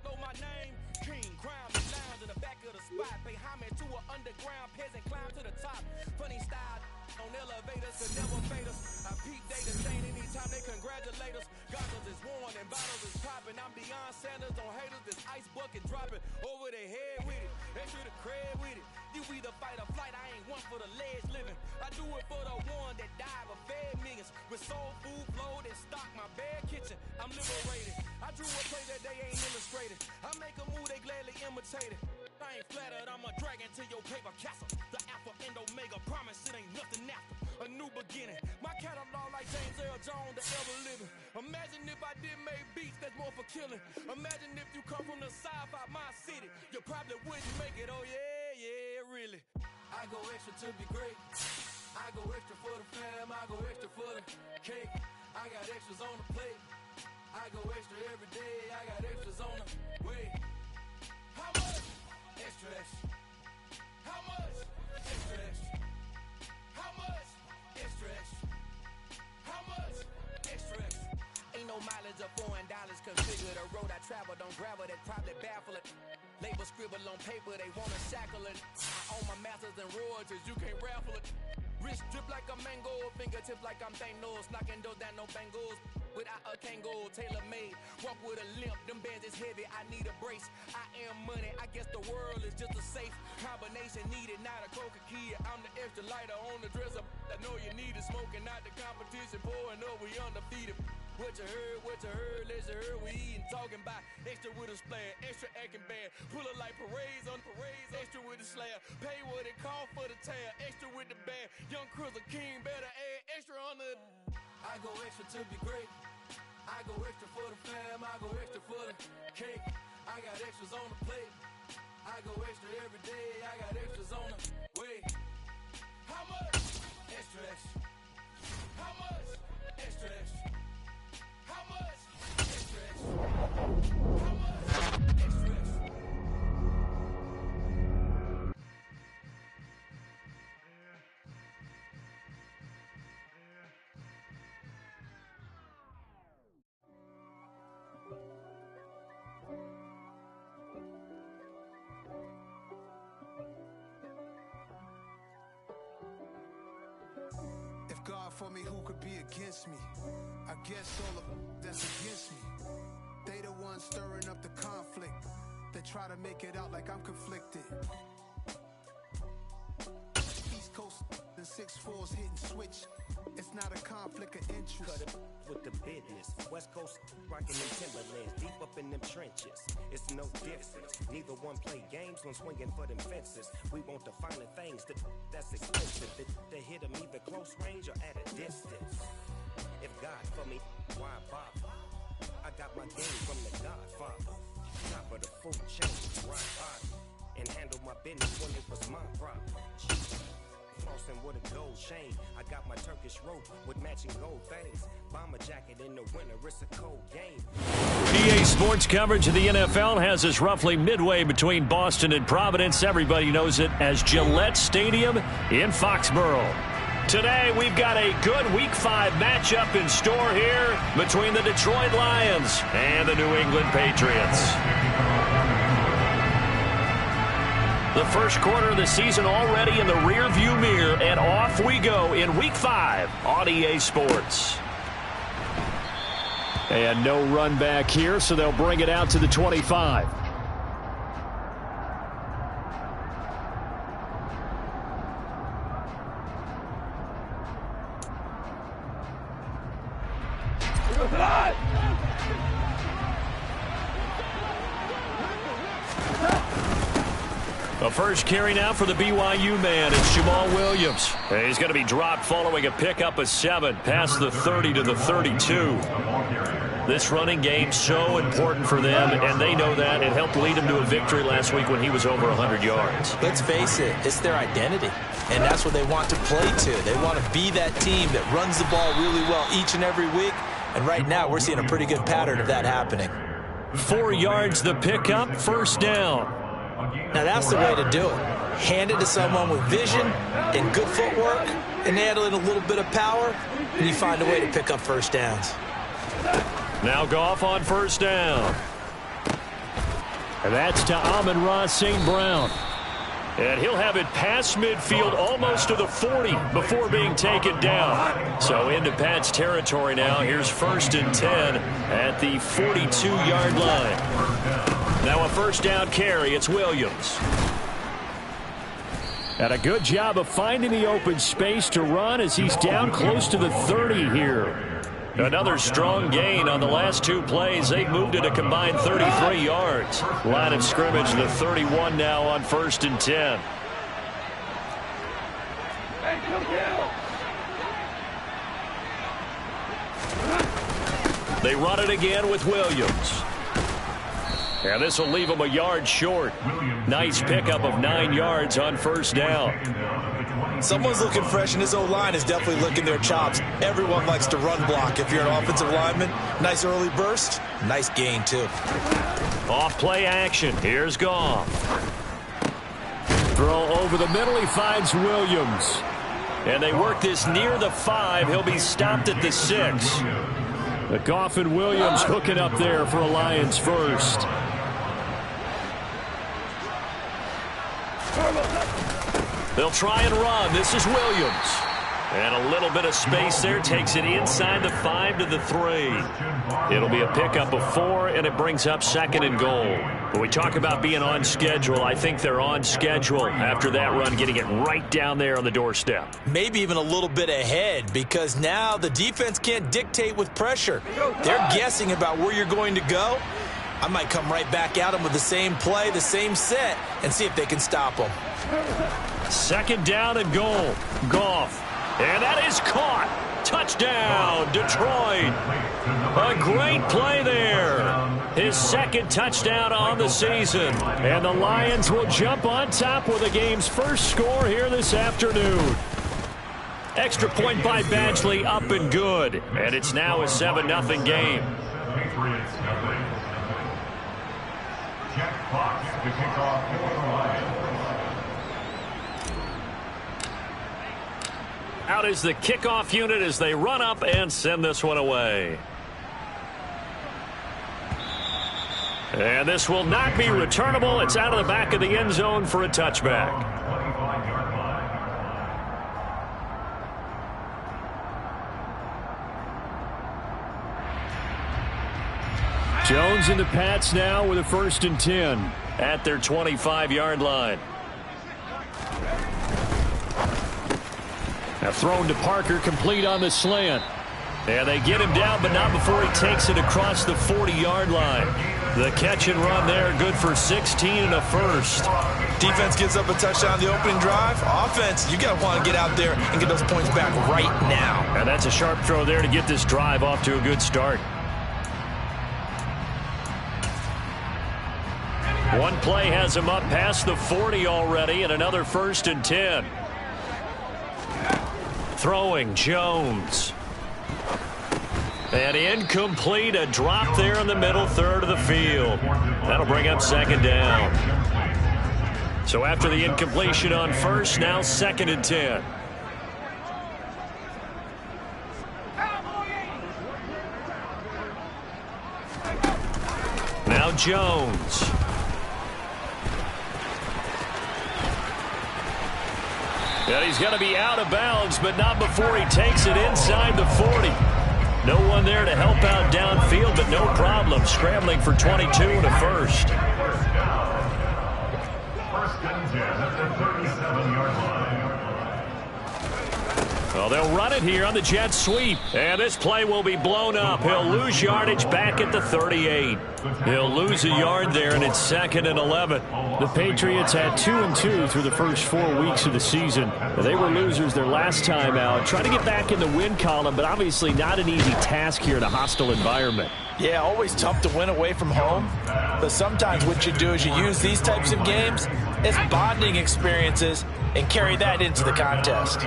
know my name. King, crime, and lounge in the back of the spot. Pay homage to an underground peasant, climb to the top. Funny style. On elevators could never fade us. I peep data stain anytime they congratulate us. Goggles is worn and bottles is popping. I'm Deion Sanders on haters. This ice bucket dropping over their head with it. Extra the cred with it. You either fight or flight. I ain't one for the ledge living. I do it for the one that died but fed millions. With soul food flowed and stock my bare kitchen. I'm liberated. I drew a play that they ain't illustrated. I make a move they gladly imitate it. I ain't flattered, I'm a dragon to your paper castle. The alpha and omega, promise it ain't nothing after. A new beginning. My catalog like James Earl Jones, the ever living. Imagine if I did make beats that's more for killing. Imagine if you come from the sci-fi, my city. You probably wouldn't make it, oh yeah, really. I go extra to be great. I go extra for the fam, I go extra for the cake. I got extras on the plate. I go extra every day, I got extras on the way. How much? Extra, extra. How much? Extra, extra. How much? Extra, extra. How much? Extra, extra. Ain't no mileage of $4 configure the road I travel. Don't gravel, that probably baffle it. Label scribble on paper, they wanna shackle it. I own my masters and royalties, you can't raffle it. Wrist drip like a mango, fingertips like I'm Thanos. Knocking those down, no bangles. Without a Kango, tailor made. Walk with a limp, them bands is heavy, I need a brace. I am money, I guess the world is just a safe combination needed, not a coca kid. I'm the extra lighter on the dresser. I know you need it, smoking out the competition, pouring up, we undefeated. What you heard, let's you heard, we eating, talking about extra with a splash, extra acting bad. Pull it like parades on parades, extra with the slab. Pay what it cost for the tab, extra with the band. Young Cruiser King, better add extra on the. I go extra to be great. I go extra for the fam, I go extra for the cake. I got extras on the plate. I go extra every day, I got extras on the way. How much? Extra, extra. How much? Extra, extra. How much? Extra, extra. How much? Extra, extra. If God for me, who could be against me? I guess all of that's against me. They the ones stirring up the conflict. They try to make it out like I'm conflicted. East Coast and 6'4's hitting switch. It's not a conflict of interest. Cut it with the business. West Coast rocking them Timberlands, deep up in them trenches. It's no difference. Neither one play games when swinging for them fences. We want the finer things that's expensive. To hit them either close range or at a distance. If God for me, why bother? I got my game from the Godfather. Top of the food chain, rock bottom. And handle my business when it was my problem. Flossing with a gold chain. I got my Turkish rope with matching gold things. Bomber jacket in the winter, it's a cold game. EA Sports coverage of the NFL has us roughly midway between Boston and Providence. Everybody knows it as Gillette Stadium in Foxborough. Today, we've got a good Week 5 matchup in store here between the Detroit Lions and the New England Patriots. The first quarter of the season already in the rearview mirror, and off we go in Week 5 on EA Sports. And no run back here, so they'll bring it out to the 25. The first carry now for the BYU man. It's Jamal Williams. He's going to be dropped following a pickup of 7 past the 30 to the 32. This running game so important for them, and they know that. It helped lead them to a victory last week when he was over 100 yards. Let's face it, it's their identity, and that's what they want to play to. They want to be that team that runs the ball really well each and every week, and right now we're seeing a pretty good pattern of that happening. 4 yards the pickup, first down. Now that's the way to do it. Hand it to someone with vision and good footwork, and handle it a little bit of power, and you find a way to pick up first downs. Now Goff on first down. And that's to Amon-Ra St. Brown. And he'll have it past midfield almost to the 40 before being taken down. So into Pat's territory now. Here's 1st and 10 at the 42-yard line. Now a first down carry. It's Williams. And a good job of finding the open space to run as he's down close to the 30 here. Another strong gain on the last 2 plays. They've moved it a combined 33 yards. Line of scrimmage, the 31 now on 1st and 10. They run it again with Williams. And this will leave them a yard short. Nice pickup of 9 yards on 1st down. Someone's looking fresh, and his O-line is definitely licking their chops. Everyone likes to run block. If you're an offensive lineman, nice early burst, nice gain, too. Off-play action. Here's Goff. Throw over the middle. He finds Williams. And they work this near the 5. He'll be stopped at the 6. The Goff and Williams hooking up there for a Lions first. They'll try and run. This is Williams. And a little bit of space there. Takes it inside the 5 to the 3. It'll be a pickup of 4, and it brings up 2nd and goal. When we talk about being on schedule, I think they're on schedule after that run, getting it right down there on the doorstep. Maybe even a little bit ahead, because now the defense can't dictate with pressure. They're guessing about where you're going to go. I might come right back at them with the same play, the same set, and see if they can stop them. 2nd down and goal. Goff. And that is caught. Touchdown, Detroit. A great play there. His 2nd touchdown on the season. And the Lions will jump on top with the game's first score here this afternoon. Extra point by Badgley, up and good. And it's now a 7-0 game. Patriots nothing. Jack Fox to kick off for the Lions. Out is the kickoff unit as they run up and send this one away. And this will not be returnable. It's out of the back of the end zone for a touchback. 25-yard line. Jones and the Pats now with a 1st and 10. At their 25-yard line. Now thrown to Parker, complete on the slant. And they get him down, but not before he takes it across the 40-yard line. The catch and run there, good for 16 and a first. Defense gives up a touchdown on the opening drive. Offense, you got to want to get out there and get those points back right now. And that's a sharp throw there to get this drive off to a good start. One play has him up past the 40 already, and another 1st and 10. Throwing, Jones. And incomplete, a drop there in the middle third of the field. That'll bring up 2nd down. So after the incompletion on 1st, now 2nd and 10. Now Jones. And he's going to be out of bounds, but not before he takes it inside the 40. No one there to help out downfield, but no problem. Scrambling for 22 and a first. 1st and 10 at the 37-yard line. Well, they'll run it here on the jet sweep. And this play will be blown up. He'll lose yardage back at the 38. He'll lose a yard there, and it's 2nd and 11. The Patriots had 2-2 through the first 4 weeks of the season. They were losers their last time out. Trying to get back in the win column, but obviously not an easy task here in a hostile environment. Yeah, always tough to win away from home. But sometimes what you do is you use these types of games as bonding experiences and carry that into the contest.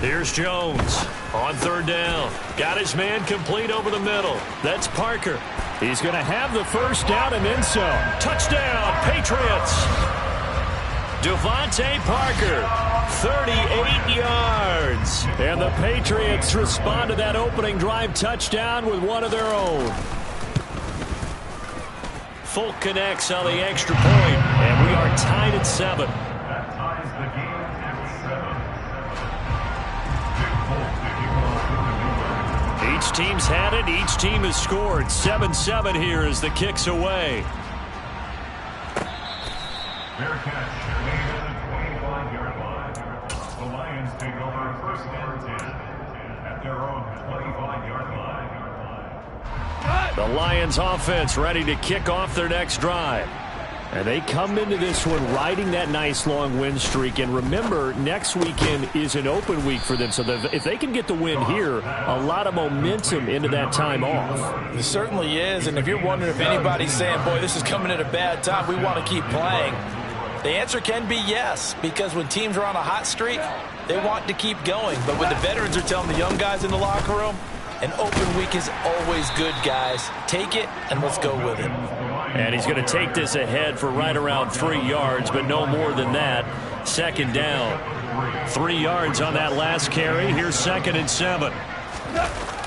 Here's Jones on 3rd down. Got his man complete over the middle. That's Parker. He's going to have the 1st down and then some. Touchdown, Patriots. Devontae Parker, 38 yards. And the Patriots respond to that opening drive touchdown with one of their own. Folk connects on the extra point, and we are tied at 7. That ties the game at 7. Each team's had it. Each team has scored. 7-7 here as the kick's away. Fair catch made at the 25-yard line. The Lions take over 1st and 10 at their own 25-yard line. The Lions offense ready to kick off their next drive. And they come into this one riding that nice long win streak. And remember, next weekend is an open week for them. So if they can get the win here, a lot of momentum into that time off. It certainly is. And if you're wondering if anybody's saying, boy, this is coming at a bad time, we want to keep playing, the answer can be yes. Because when teams are on a hot streak, they want to keep going. But when the veterans are telling the young guys in the locker room, an open week is always good, guys. Take it, and let's go with it. And he's going to take this ahead for right around 3 yards, but no more than that. 2nd down. 3 yards on that last carry. Here's 2nd and 7.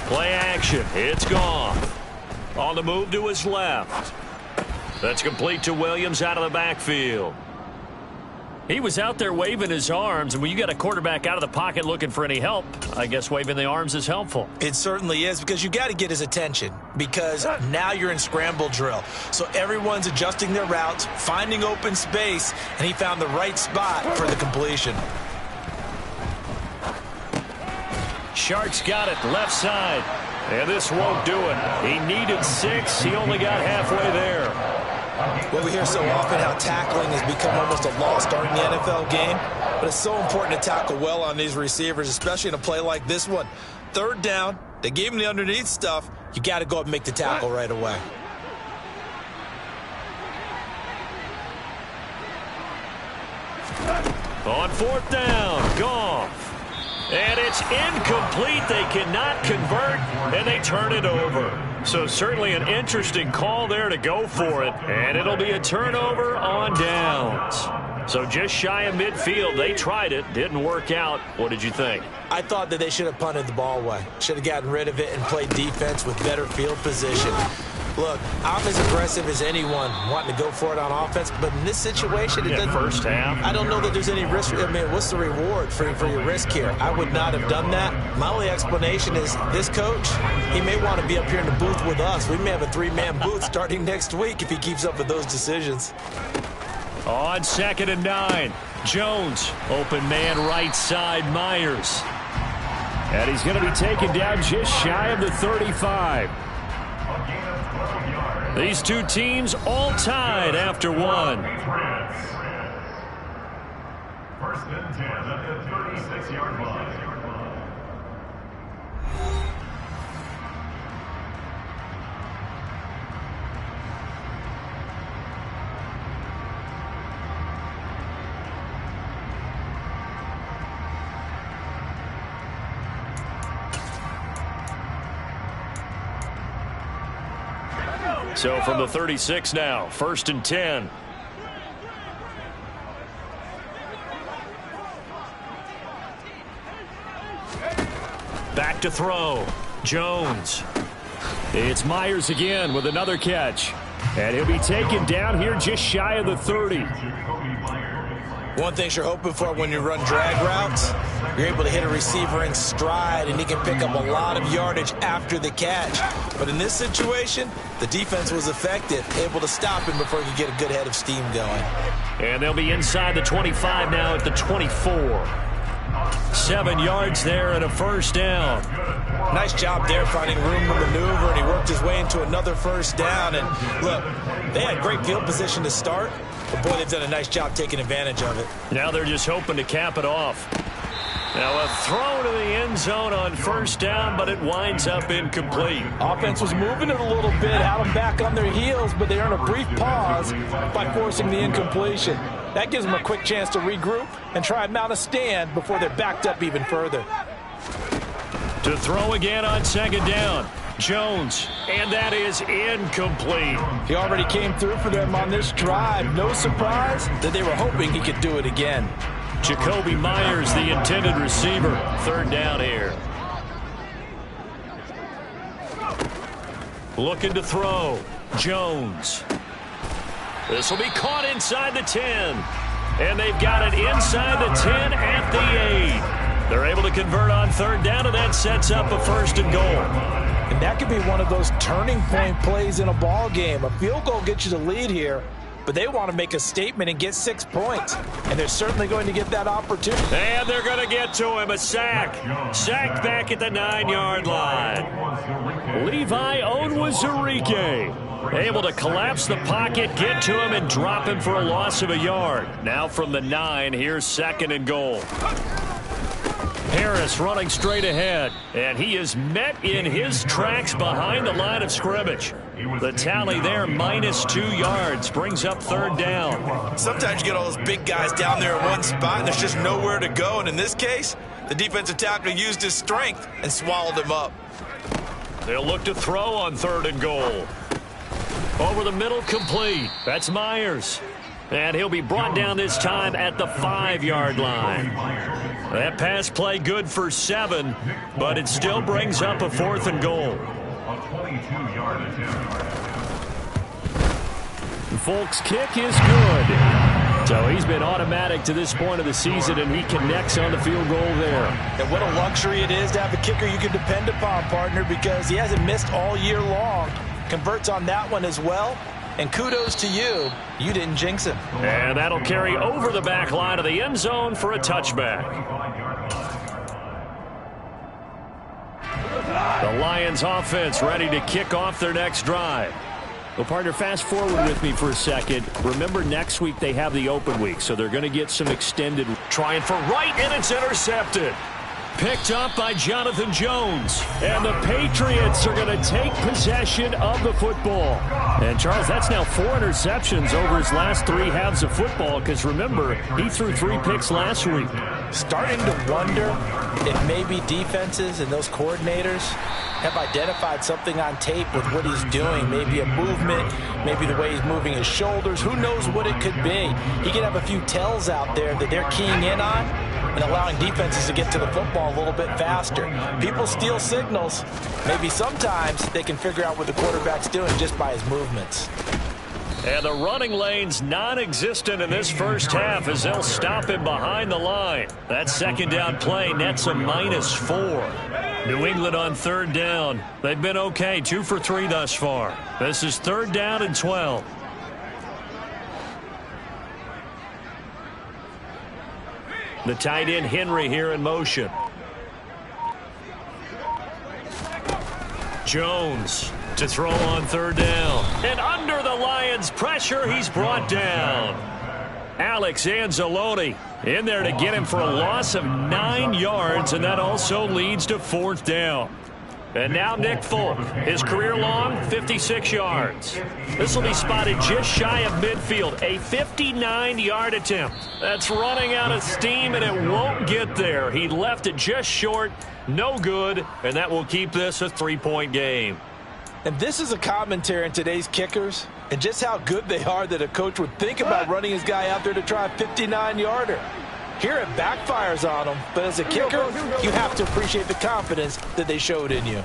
Play action. It's gone. On the move to his left. That's complete to Williams out of the backfield. He was out there waving his arms, and when you got a quarterback out of the pocket looking for any help, I guess waving the arms is helpful. It certainly is, because you got to get his attention, because now you're in scramble drill. So everyone's adjusting their routes, finding open space, and he found the right spot for the completion. Sharks got it left side, and this won't do it. He needed 6. He only got halfway there. Well, we hear so often how tackling has become almost a lost art in the NFL game, but it's so important to tackle well on these receivers, especially in a play like this one. 3rd down, they gave him the underneath stuff. You got to go up and make the tackle right away. On 4th down, Goff. And it's incomplete. They cannot convert, and they turn it over. So certainly an interesting call there to go for it, and it'll be a turnover on downs. So just shy of midfield. They tried it. Didn't work out. What did you think? I thought that they should have punted the ball away. Should have gotten rid of it and played defense with better field position. Look, I'm as aggressive as anyone wanting to go for it on offense, but in this situation, it doesn't. First half. I don't know that there's any risk. I mean, what's the reward for your risk here? I would not have done that. My only explanation is this coach, he may want to be up here in the booth with us. We may have a 3-man booth starting next week if he keeps up with those decisions. On 2nd and 9, Jones, open man right side, Myers. And he's going to be taken down just shy of the 35. These two teams all tied after 1. 1st and 10 at the 36-yard line. So from the 36 now, 1st and 10. Back to throw. Jones. It's Myers again with another catch. And he'll be taken down here just shy of the 30. One thing you're hoping for when you run drag routes, you're able to hit a receiver in stride, and he can pick up a lot of yardage after the catch. But in this situation, the defense was effective, able to stop him before he could get a good head of steam going. And they'll be inside the 25 now at the 24. 7 yards there and a 1st down. Nice job there finding room to maneuver, and he worked his way into another 1st down. And look, they had great field position to start, but boy, they've done a nice job taking advantage of it. Now they're just hoping to cap it off. Now a throw to the end zone on 1st down, but it winds up incomplete. Offense was moving it a little bit, had them back on their heels, but they earn a brief pause by forcing the incompletion. That gives them a quick chance to regroup and try and mount a stand before they're backed up even further. To throw again on 2nd down. Jones, and that is incomplete. He already came through for them on this drive. No surprise that they were hoping he could do it again. Jacoby Myers, the intended receiver. 3rd down here. Looking to throw. Jones. This will be caught inside the 10. And they've got it inside the 10 at the 8. They're able to convert on third down, and that sets up a 1st and goal. And that could be one of those turning point plays in a ball game. A field goal gets you the lead here, but they want to make a statement and get 6 points. And they're certainly going to get that opportunity. And they're going to get to him. A sack. Sacked back at the 9-yard line. Levi Onwuzurike able to collapse the pocket, get to him, and drop him for a loss of a yard. Now from the 9, here's 2nd and goal. Harris running straight ahead, and he is met in his tracks behind the line of scrimmage. The tally there, -2 yards, brings up 3rd down. Sometimes you get all those big guys down there in one spot, and there's just nowhere to go. And in this case, the defensive tackle used his strength and swallowed him up. They'll look to throw on 3rd and goal. Over the middle, complete. That's Myers. And he'll be brought down this time at the 5-yard line. That pass play good for 7, but it still brings up a 4th and goal. A 22-yard attempt. Folk's kick is good. So he's been automatic to this point of the season, and he connects on the field goal there. And what a luxury it is to have a kicker you can depend upon, partner, because he hasn't missed all year long. Converts on that one as well. And kudos to you. You didn't jinx him. And that'll carry over the back line of the end zone for a touchback. The Lions offense ready to kick off their next drive. Well, partner, fast forward with me for a second. Remember, next week they have the open week, so they're going to get some extended. Trying for right, and it's intercepted. Picked up by Jonathan Jones. And the Patriots are going to take possession of the football. And, Charles, that's now 4 interceptions over his last 3 halves of football, because, remember, he threw 3 picks last week. Starting to wonder if maybe defenses and those coordinators have identified something on tape with what he's doing. Maybe a movement, maybe the way he's moving his shoulders. Who knows what it could be? He could have a few tells out there that they're keying in on and allowing defenses to get to the football a little bit faster. People steal signals. Maybe sometimes they can figure out what the quarterback's doing just by his movements. And the running lane's non-existent in this first half as they'll stop him behind the line. That 2nd down play nets a -4. New England on 3rd down. They've been okay, 2 for 3 thus far. This is 3rd down and 12. The tight end Henry here in motion. Jones to throw on 3rd down. And under the Lions' pressure, he's brought down. Alex Anzalone in there to get him for a loss of 9 yards, and that also leads to 4th down. And now Nick Folk, his career long, 56 yards. This will be spotted just shy of midfield, a 59-yard attempt. That's running out of steam, and it won't get there. He left it just short, no good, and that will keep this a 3-point game. And this is a commentary on today's kickers and just how good they are that a coach would think about running his guy out there to try a 59-yarder. Here it backfires on him, but as a kicker, you have to appreciate the confidence that they showed in you.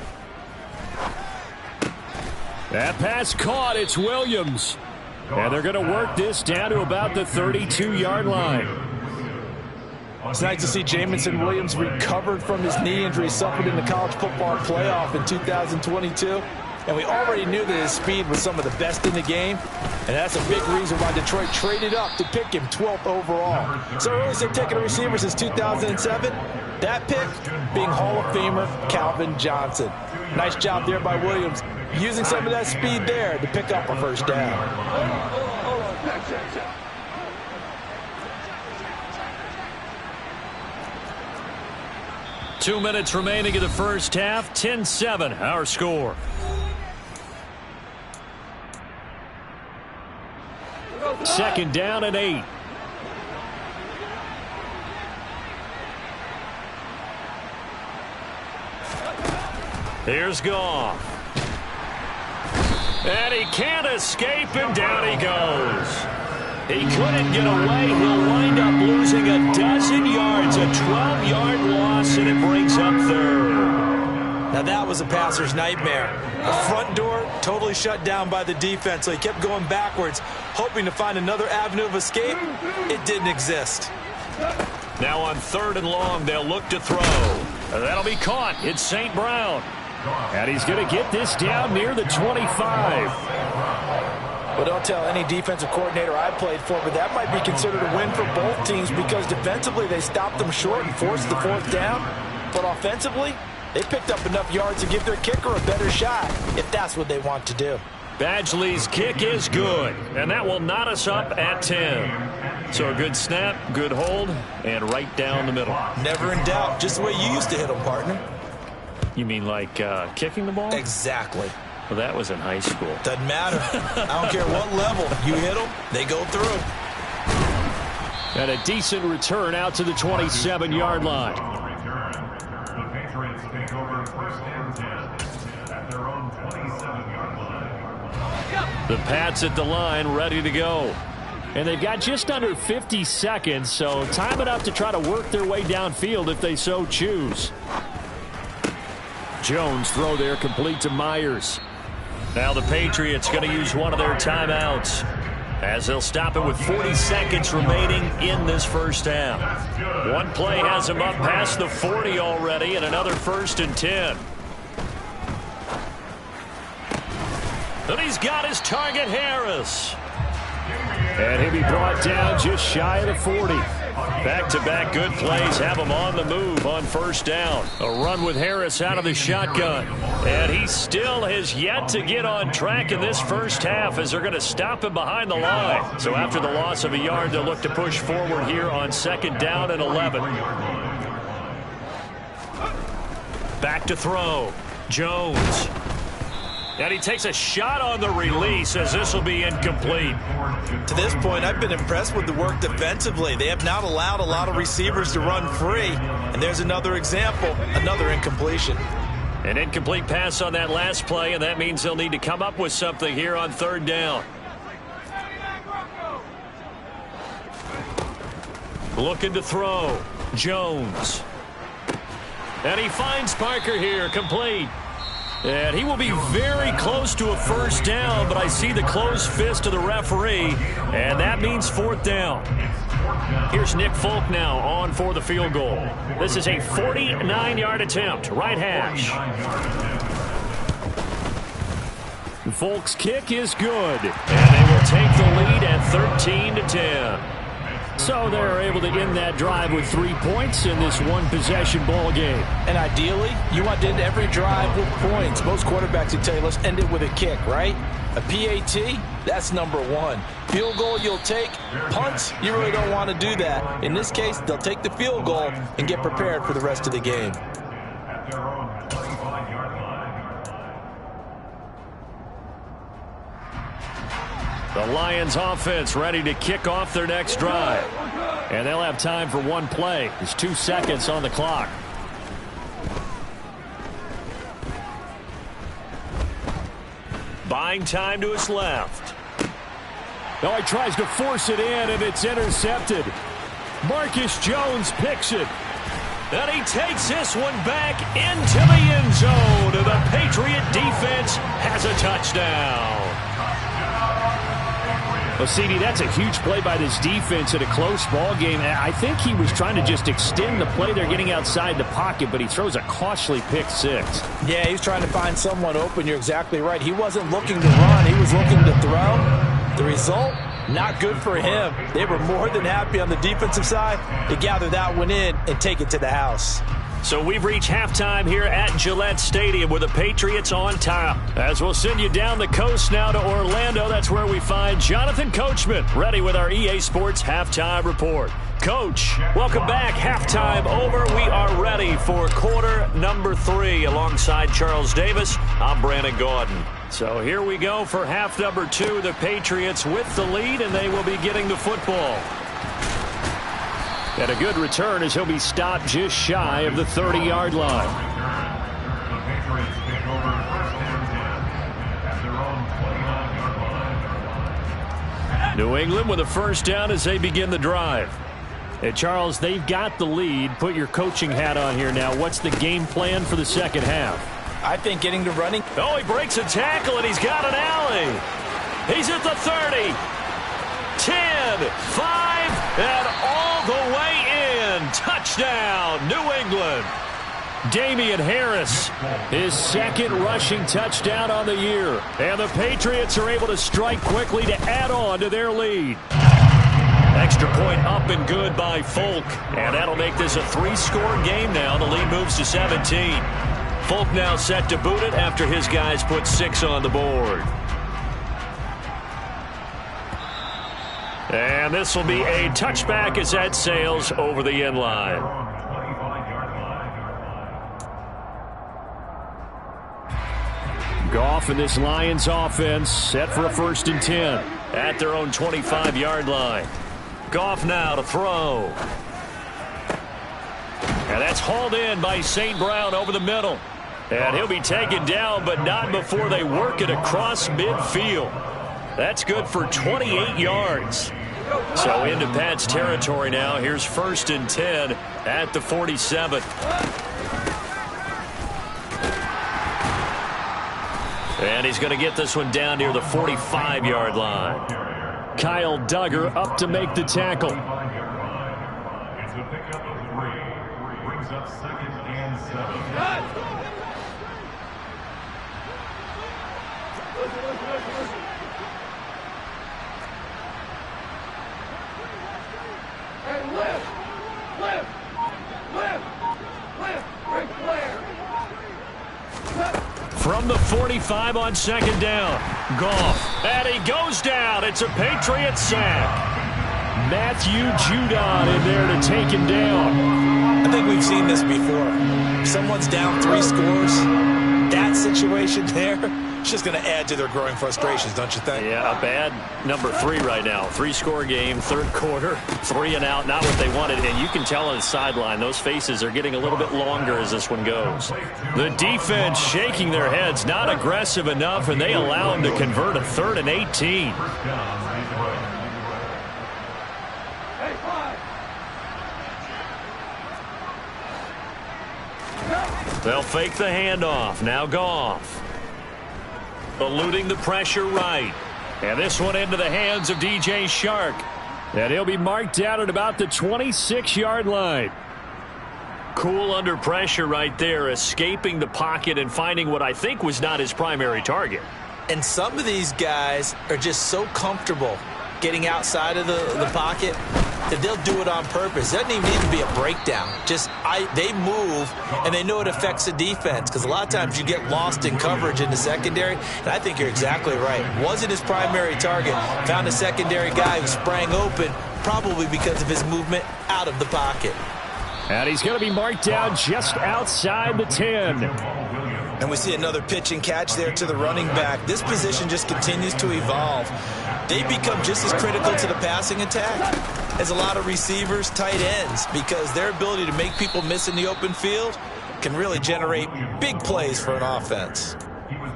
That pass caught. It's Williams. And they're going to work this down to about the 32-yard line. It's nice to see Jamison Williams recovered from his knee injury suffered in the college football playoff in 2022. And we already knew that his speed was some of the best in the game. And that's a big reason why Detroit traded up to pick him 12th overall. So early they've taken a receiver since 2007. That pick being Hall of Famer Calvin Johnson. Nice job there by Williams, using some of that speed there to pick up a 1st down. 2 minutes remaining in the first half. 10-7, our score. Second down and 8. Here's Goff. And he can't escape, and down he goes. He couldn't get away. He'll wind up losing a dozen yards, a 12-yard loss, and it brings up 3rd. Now that was a passer's nightmare. A front door totally shut down by the defense, so he kept going backwards, hoping to find another avenue of escape. It didn't exist. Now on 3rd and long, they'll look to throw. That'll be caught. It's St. Brown. And he's going to get this down near the 25. Well, don't tell any defensive coordinator I played for, but that might be considered a win for both teams because defensively they stopped them short and forced the 4th down. But offensively, they picked up enough yards to give their kicker a better shot if that's what they want to do. Badgley's kick is good, and that will knot us up at 10. So a good snap, good hold, and right down the middle. Never in doubt. Just the way you used to hit them, partner. You mean like kicking the ball? Exactly. Well, that was in high school. Doesn't matter. I don't care what level. You hit them, they go through. And a decent return out to the 27-yard line. The Patriots take over 1st and 10 at their own 27-yard line. The Pats at the line, ready to go. And they've got just under 50 seconds, so time enough to try to work their way downfield if they so choose. Jones throw there complete to Myers. Now the Patriots going to use one of their timeouts as they'll stop it with 40 seconds remaining in this first half. One play has him up past the 40 already, and another 1st and 10. And he's got his target, Harris. And he'll be brought down just shy of the 40. Back-to-back good plays have him on the move on 1st down. A run with Harris out of the shotgun. And he still has yet to get on track in this first half as they're going to stop him behind the line. So after the loss of a yard, they'll look to push forward here on 2nd down and 11. Back to throw. Jones. And he takes a shot on the release as this will be incomplete. To this point, I've been impressed with the work defensively. They have not allowed a lot of receivers to run free. And there's another example, another incompletion. An incomplete pass on that last play, and that means they'll need to come up with something here on 3rd down. Looking to throw. Jones. And he finds Parker here, complete. And he will be very close to a 1st down, but I see the closed fist of the referee, and that means 4th down. Here's Nick Folk now on for the field goal. This is a 49-yard attempt, right hash. Folk's kick is good. And they will take the lead at 13-10. So they're able to end that drive with 3 points in this one-possession ball game. And ideally, you want to end every drive with points. Most quarterbacks would tell you, let's end it with a kick, right? A PAT, that's number 1. Field goal you'll take. Punts, you really don't want to do that. In this case, they'll take the field goal and get prepared for the rest of the game. At their own 25-yard line. The Lions offense ready to kick off their next drive. And they'll have time for one play. There's 2 seconds on the clock. Buying time to his left. Now he tries to force it in, and it's intercepted. Marcus Jones picks it. And he takes this one back into the end zone. And the Patriot defense has a touchdown. Well, CD, that's a huge play by this defense in a close ball game. I think he was trying to just extend the play. They're getting outside the pocket, but he throws a costly pick 6. Yeah, he's trying to find someone open. You're exactly right. He wasn't looking to run. He was looking to throw. The result, not good for him. They were more than happy on the defensive side to gather that one in and take it to the house. So we've reached halftime here at Gillette Stadium with the Patriots on top. As we'll send you down the coast now to Orlando, that's where we find Jonathan Coachman ready with our EA Sports Halftime Report. Coach, welcome back. Halftime over. We are ready for quarter number 3 alongside Charles Davis. I'm Brandon Gaudin. So here we go for half number 2. The Patriots with the lead, and they will be getting the football. And a good return as he'll be stopped just shy of the 30-yard line. The Patriots take over 1st and 10 at their own 29-yard line. New England with a 1st down as they begin the drive. And Charles, they've got the lead. Put your coaching hat on here now. What's the game plan for the second half? I think getting to running. Oh, he breaks a tackle, and he's got an alley. He's at the 30, 10, 5, and all the way in. Touchdown, New England. Damian Harris, his second rushing touchdown on the year. And the Patriots are able to strike quickly to add on to their lead. Extra point up and good by Folk. And that'll make this a 3-score game now. The lead moves to 17. Folk now set to boot it after his guys put 6 on the board. And this will be a touchback as that sails over the end line. Goff and this Lions offense set for a 1st and 10. At their own 25-yard line. Goff now to throw. And that's hauled in by St. Brown over the middle. And he'll be taken down, but not before they work it across midfield. That's good for 28 yards. So into Pat's territory now. Here's 1st and 10 at the 47. And he's going to get this one down near the 45-yard line. Kyle Duggar up to make the tackle. It's a pickup of 3. Brings up 2nd and 7. From the 45 on 2nd down. Goff. And he goes down. It's a Patriot sack. Matthew Judon in there to take him down. I think we've seen this before. If someone's down 3 scores, that situation there, it's just going to add to their growing frustrations, don't you think? Yeah, a bad number 3 right now. 3-score game, 3rd quarter, 3 and out, not what they wanted. And you can tell on the sideline, those faces are getting a little bit longer as this one goes. The defense shaking their heads, not aggressive enough, and they allow them to convert a 3rd and 18. They'll fake the handoff. Now Goff. Eluding the pressure right. And this one into the hands of DJ Shark. And he'll be marked down at about the 26-yard line. Cool under pressure right there, escaping the pocket and finding what I think was not his primary target. And some of these guys are just so comfortable getting outside of the pocket that they'll do it on purpose. It doesn't even need to be a breakdown. They move, and they know it affects the defense, because a lot of times you get lost in coverage in the secondary, and I think you're exactly right. Wasn't his primary target. Found a secondary guy who sprang open, probably because of his movement out of the pocket. And he's going to be marked down just outside the 10. And we see another pitch and catch there to the running back. This position just continues to evolve. They become just as critical to the passing attack as a lot of receivers, tight ends, because their ability to make people miss in the open field can really generate big plays for an offense.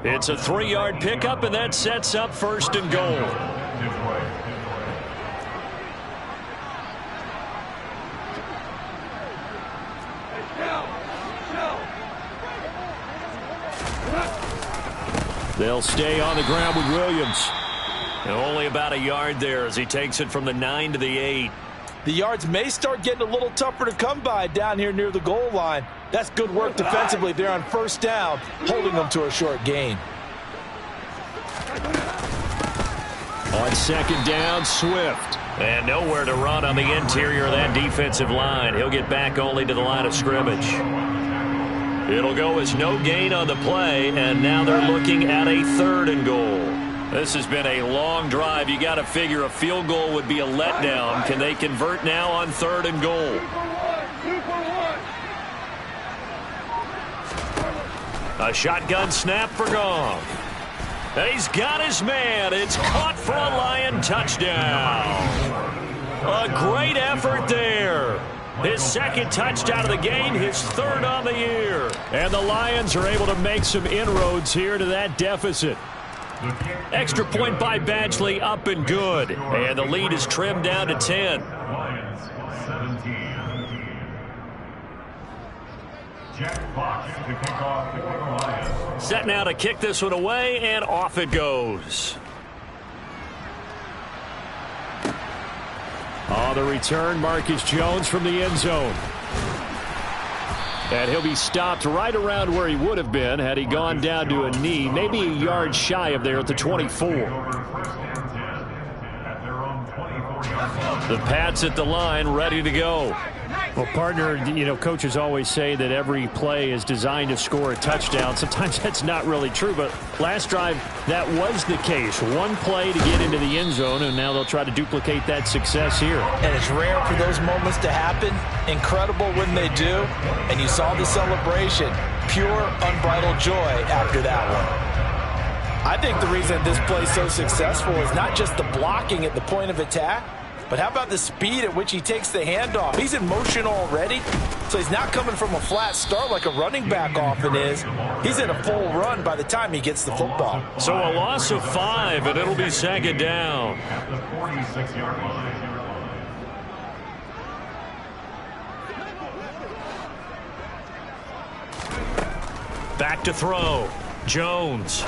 It's a 3-yard pickup, and that sets up 1st and goal. They'll stay on the ground with Williams. And only about a yard there as he takes it from the 9 to the 8. The yards may start getting a little tougher to come by down here near the goal line. That's good work defensively there on 1st down, holding them to a short gain. On 2nd down, Swift. And nowhere to run on the interior of that defensive line. He'll get back only to the line of scrimmage. It'll go as no gain on the play, and now they're looking at a 3rd and goal. This has been a long drive. You got to figure a field goal would be a letdown. Can they convert now on 3rd and goal? A shotgun snap for Goff. And he's got his man. It's caught for a Lion touchdown. A great effort there. His 2nd touchdown of the game, his 3rd on the year. And the Lions are able to make some inroads here to that deficit. Extra point by Badgley, up and good. And the lead is trimmed down to 10. Lions 17. Jack Fox to kick off the Cleveland Lions. Set now to kick this one away, and off it goes. On the return, Marcus Jones from the end zone. And he'll be stopped right around where he would have been had he gone down to a knee, maybe a yard shy of there at the 24. The Pats at the line, ready to go. Well, partner, you know, coaches always say that every play is designed to score a touchdown. Sometimes that's not really true, but last drive, that was the case. One play to get into the end zone, and now they'll try to duplicate that success here. And it's rare for those moments to happen. Incredible when they do. And you saw the celebration. Pure, unbridled joy after that one. I think the reason this play is so successful is not just the blocking at the point of attack, but how about the speed at which he takes the handoff? He's in motion already, so he's not coming from a flat start like a running back often is. He's in a full run by the time he gets the football. So a loss of 5, and it'll be second down. At the 46-yard line. Back to throw. Jones.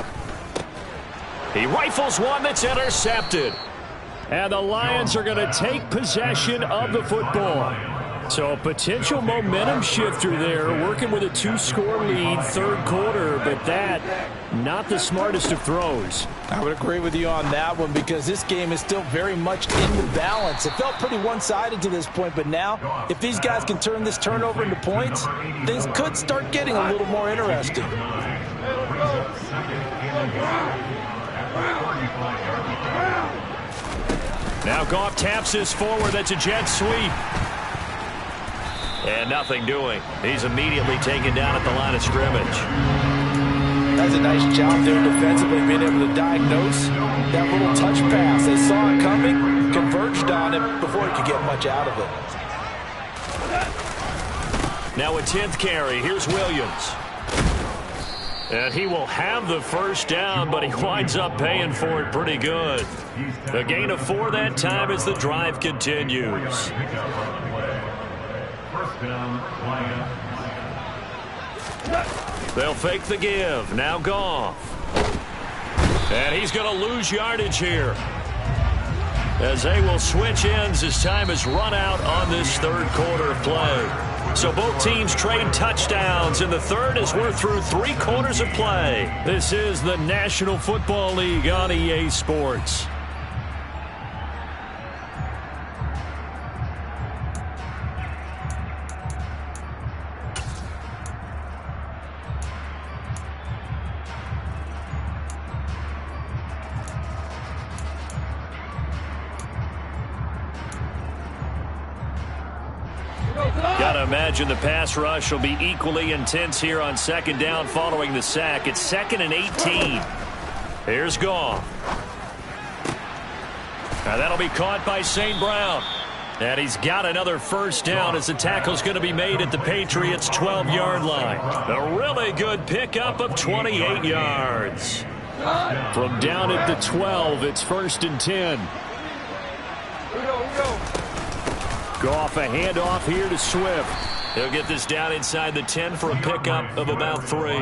He rifles one that's intercepted. And the Lions are going to take possession of the football. So a potential momentum shifter there, working with a 2-score lead, third quarter, but that, not the smartest of throws. I would agree with you on that one because this game is still very much in the balance. It felt pretty one-sided to this point, but now, if these guys can turn this turnover into points, things could start getting a little more interesting. Now Goff taps this forward. That's a jet sweep. And nothing doing. He's immediately taken down at the line of scrimmage. That's a nice job there defensively, being able to diagnose that little touch pass. They saw it coming, converged on it before he could get much out of it. Now a 10th carry. Here's Williams. And he will have the first down, but he winds up paying for it pretty good. A gain of 4 that time as the drive continues. First down, Lions. They'll fake the give. Now Goff. And he's going to lose yardage here, as they will switch ends as time has run out on this third quarter of play. So both teams trade touchdowns in the third as we're through 3 quarters of play. This is the National Football League on EA Sports. Gotta imagine the pass rush will be equally intense here on second down following the sack. It's 2nd and 18. Here's Goff. Now that'll be caught by St. Brown. And he's got another first down as the tackle's going to be made at the Patriots' 12-yard line. A really good pickup of 28 yards. From down at the 12, it's 1st and 10. Goff, a handoff here to Swift. He'll get this down inside the 10 for a pickup of about 3.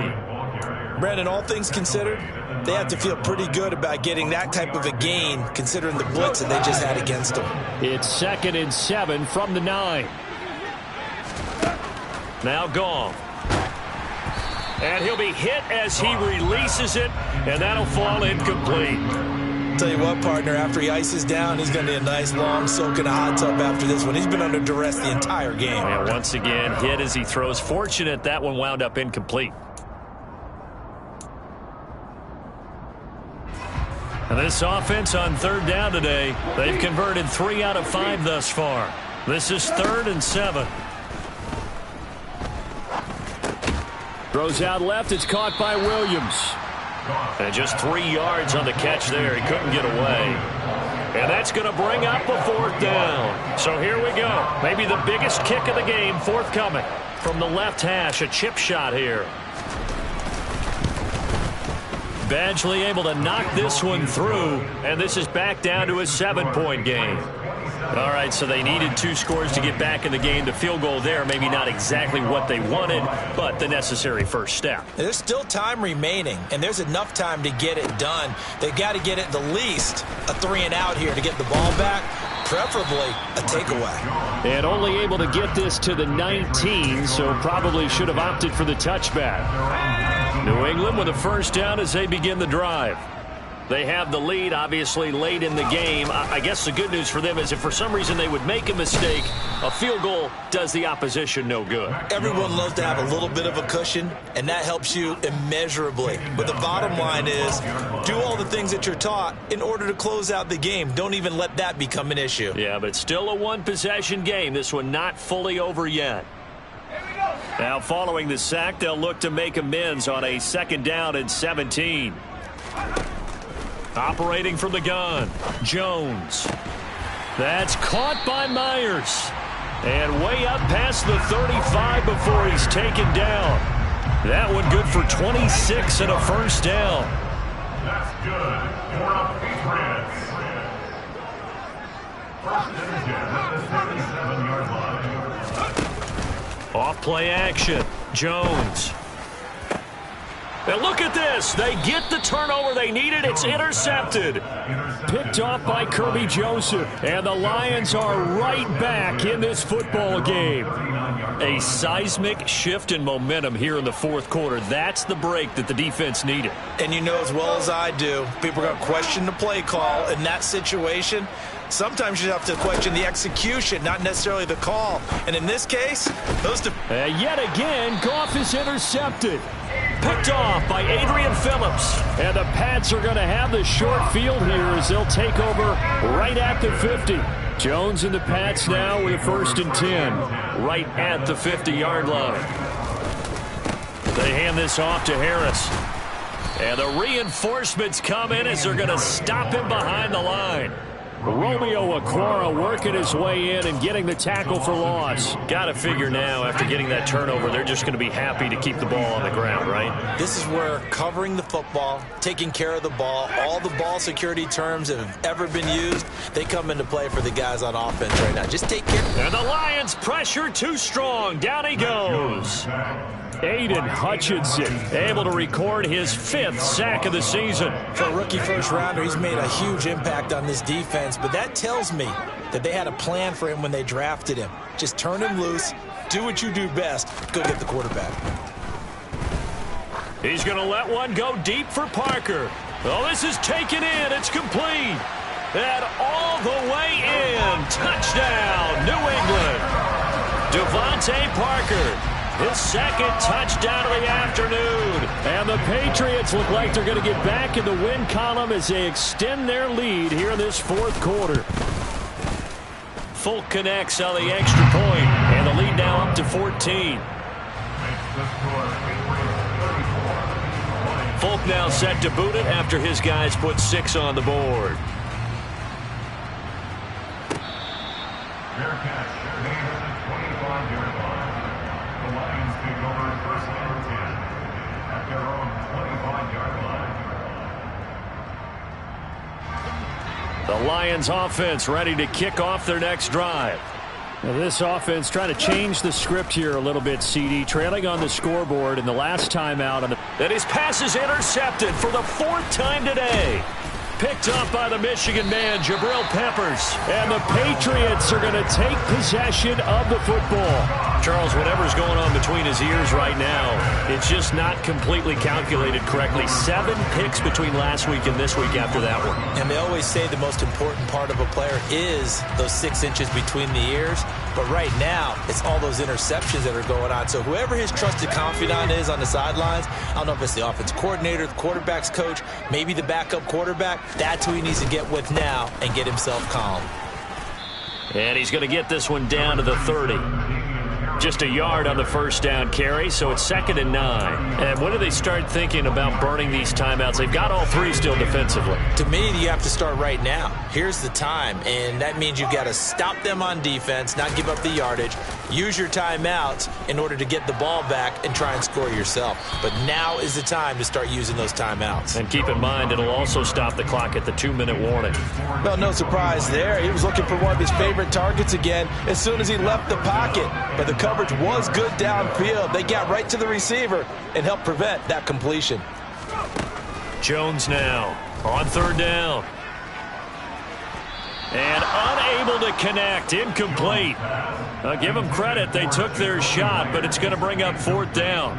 Brandon, all things considered, they have to feel pretty good about getting that type of a gain, considering the blitz that they just had against them. It's 2nd and 7 from the 9. Now Goff. And he'll be hit as he releases it, and that'll fall incomplete. Tell you what, partner, after he ices down, he's going to need a nice long soak in a hot tub after this one. He's been under duress the entire game. And once again, hit as he throws. Fortunate that one wound up incomplete. And this offense on third down today, they've converted 3 out of 5 thus far. This is 3rd and 7. Throws out left. It's caught by Williams. And just 3 yards on the catch there. He couldn't get away. And that's going to bring up a 4th down. So here we go. Maybe the biggest kick of the game forthcoming from the left hash. A chip shot here. Badgley able to knock this one through. And this is back down to a 7-point game. All right, so they needed 2 scores to get back in the game. The field goal there, maybe not exactly what they wanted, but the necessary first step. There's still time remaining, and there's enough time to get it done. They've got to get it the least a 3-and-out here to get the ball back, preferably a takeaway. And only able to get this to the 19, so probably should have opted for the touchback. New England with a first down as they begin the drive. They have the lead, obviously, late in the game. I guess the good news for them is if for some reason they would make a mistake, a field goal does the opposition no good. Everyone loves to have a little bit of a cushion, and that helps you immeasurably. But the bottom line is, do all the things that you're taught in order to close out the game. Don't even let that become an issue. Yeah, but it's still a one-possession game. This one not fully over yet. Now, following the sack, they'll look to make amends on a 2nd down and 17. Operating from the gun, Jones. That's caught by Myers. And way up past the 35 before he's taken down. That one good for 26 and a first down. That's good for the Patriots. First and 10 at the 37-yard line. Off play action, Jones. And look at this. They get the turnover they needed. It's intercepted. Picked off by Kirby Joseph. And the Lions are right back in this football game. A seismic shift in momentum here in the 4th quarter. That's the break that the defense needed. And you know as well as I do, people are going to question the play call in that situation. Sometimes you have to question the execution, not necessarily the call. And in this case, those... yet again, Goff is intercepted. Picked off by Adrian Phillips. And the Pats are going to have the short field here as they'll take over right at the 50. Jones and the Pats now with a 1st and 10. Right at the 50-yard line. They hand this off to Harris. And the reinforcements come in as they're going to stop him behind the line. Romeo Okwara working his way in and getting the tackle for loss. Got to figure now, after getting that turnover, they're just going to be happy to keep the ball on the ground, right? This is where covering the football, taking care of the ball, all the ball security terms that have ever been used, they come into play for the guys on offense right now. Just take care. And the Lions pressure too strong. Down he goes. Aiden Hutchinson able to record his 5th sack of the season. For a rookie first-rounder, he's made a huge impact on this defense, but that tells me that they had a plan for him when they drafted him. Just turn him loose, do what you do best, go get the quarterback. He's going to let one go deep for Parker. Oh, this is taken in. It's complete. And all the way in. Touchdown, New England. Devontae Parker. His 2nd touchdown of the afternoon. And the Patriots look like they're going to get back in the win column as they extend their lead here in this 4th quarter. Folk connects on the extra point, and the lead now up to 14. Folk now set to boot it after his guys put 6 on the board. The Lions offense ready to kick off their next drive. Now this offense trying to change the script here a little bit, CD. Trailing on the scoreboard in the last time out. And his pass is intercepted for the 4th time today. Picked up by the Michigan man, Jabril Peppers. And the Patriots are going to take possession of the football. Charles, whatever's going on between his ears right now, it's just not completely calculated correctly. 7 picks between last week and this week after that one. And they always say the most important part of a player is those 6 inches between the ears. But right now, it's all those interceptions that are going on. So whoever his trusted confidant is on the sidelines, I don't know if it's the offense coordinator, the quarterback's coach, maybe the backup quarterback, that's who he needs to get with now and get himself calm. And he's going to get this one down to the 30. Just a yard on the first down carry, so it's 2nd and 9. And when do they start thinking about burning these timeouts? They've got all 3 still defensively. To me, you have to start right now. Here's the time, and that means you've got to stop them on defense, not give up the yardage, use your timeouts in order to get the ball back and try and score yourself. But now is the time to start using those timeouts. And keep in mind, it'll also stop the clock at the 2-minute warning. Well, no surprise there. He was looking for one of his favorite targets again as soon as he left the pocket. But the coverage was good downfield. They got right to the receiver and helped prevent that completion. Jones now on 3rd down. And unable to connect. Incomplete. Give them credit. They took their shot, but it's going to bring up 4th down.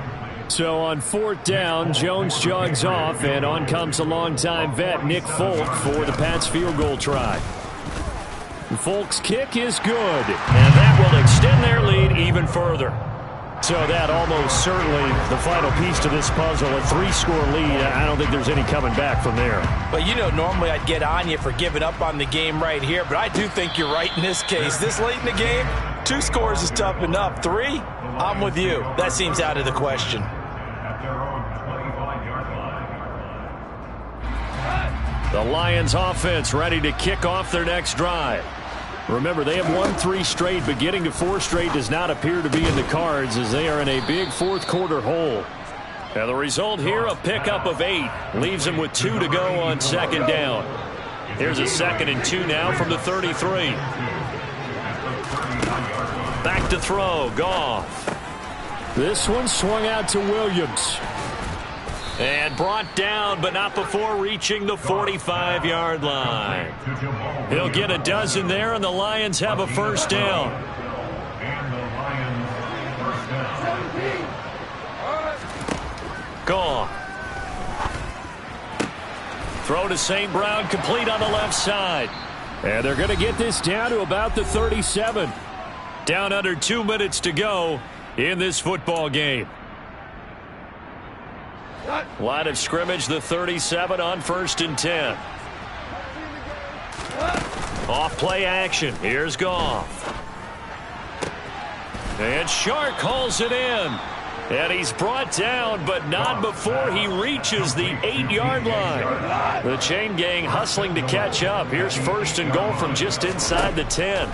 So on 4th down, Jones jogs off, and on comes a longtime vet, Nick Folk, for the Pats field goal try. Folk's kick is good, and that will extend their lead even further. So that almost certainly the final piece to this puzzle, a 3-score lead. I don't think there's any coming back from there. But you know, normally I'd get on you for giving up on the game right here, but I do think you're right in this case. This late in the game, 2 scores is tough enough. 3, I'm with you. That seems out of the question. The Lions offense ready to kick off their next drive. Remember, they have won 3 straight, but getting to 4 straight does not appear to be in the cards as they are in a big 4th quarter hole. And the result here, a pickup of 8. Leaves them with 2 to go on 2nd down. Here's a 2nd and 2 now from the 33. Back to throw, Goff. This one swung out to Williams. And brought down, but not before reaching the 45-yard line. He'll get a dozen there, and the Lions have a 1st down. Gone. Throw to St. Brown, complete on the left side. And they're going to get this down to about the 37. Down under 2 minutes to go in this football game. Line of scrimmage, the 37 on 1st and 10. Off play action. Here's Goff. And Shark hauls it in. And he's brought down, but not before he reaches the 8-yard line. The chain gang hustling to catch up. Here's 1st and goal from just inside the 10.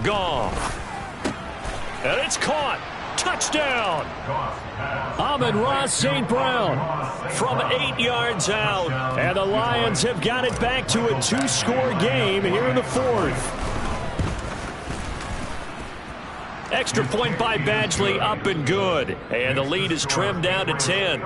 Goff. And it's caught. Touchdown. Amon-Ra St. Brown from 8 yards out. And the Lions have got it back to a 2-score game here in the 4th. Extra point by Badgley, up and good. And the lead is trimmed down to 10.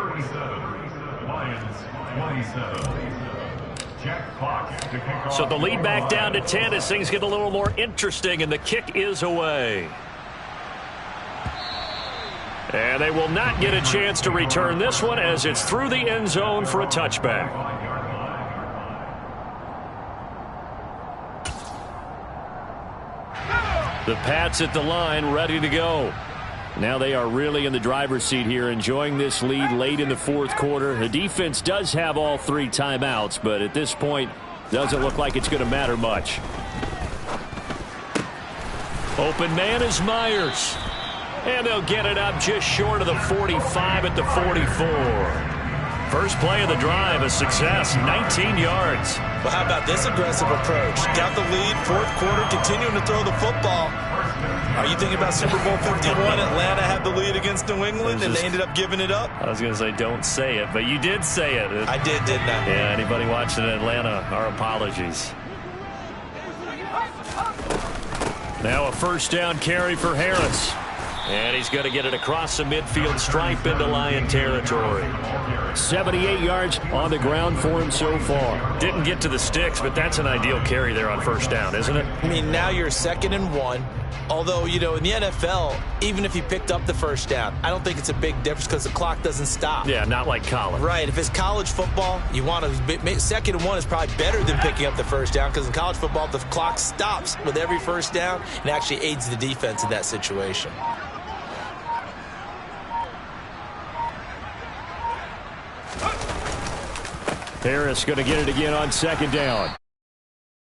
So the lead back down to 10 as things get a little more interesting, and the kick is away. And they will not get a chance to return this one as it's through the end zone for a touchback. The Pats at the line, ready to go. Now they are really in the driver's seat here, enjoying this lead late in the 4th quarter. The defense does have all 3 timeouts, but at this point, doesn't look like it's going to matter much. Open man is Myers. And they'll get it up just short of the 45 at the 44. First play of the drive, a success, 19 yards. Well, how about this aggressive approach? Got the lead, 4th quarter, continuing to throw the football. Are you thinking about Super Bowl 51? Atlanta had the lead against New England, and they ended up giving it up? I was going to say, don't say it, but you did say it. I did, didn't I? Yeah, anybody watching in Atlanta, our apologies. Now a 1st down carry for Harris. And he's going to get it across the midfield stripe into Lion territory. 78 yards on the ground for him so far. Didn't get to the sticks, but that's an ideal carry there on 1st down, isn't it? I mean, now you're 2nd and 1. Although, you know, in the NFL, even if you picked up the 1st down, I don't think it's a big difference because the clock doesn't stop. Yeah, not like college. Right. If it's college football, you want to 2nd and 1 is probably better than picking up the 1st down because in college football, the clock stops with every 1st down and actually aids the defense in that situation. Harris going to get it again on 2nd down.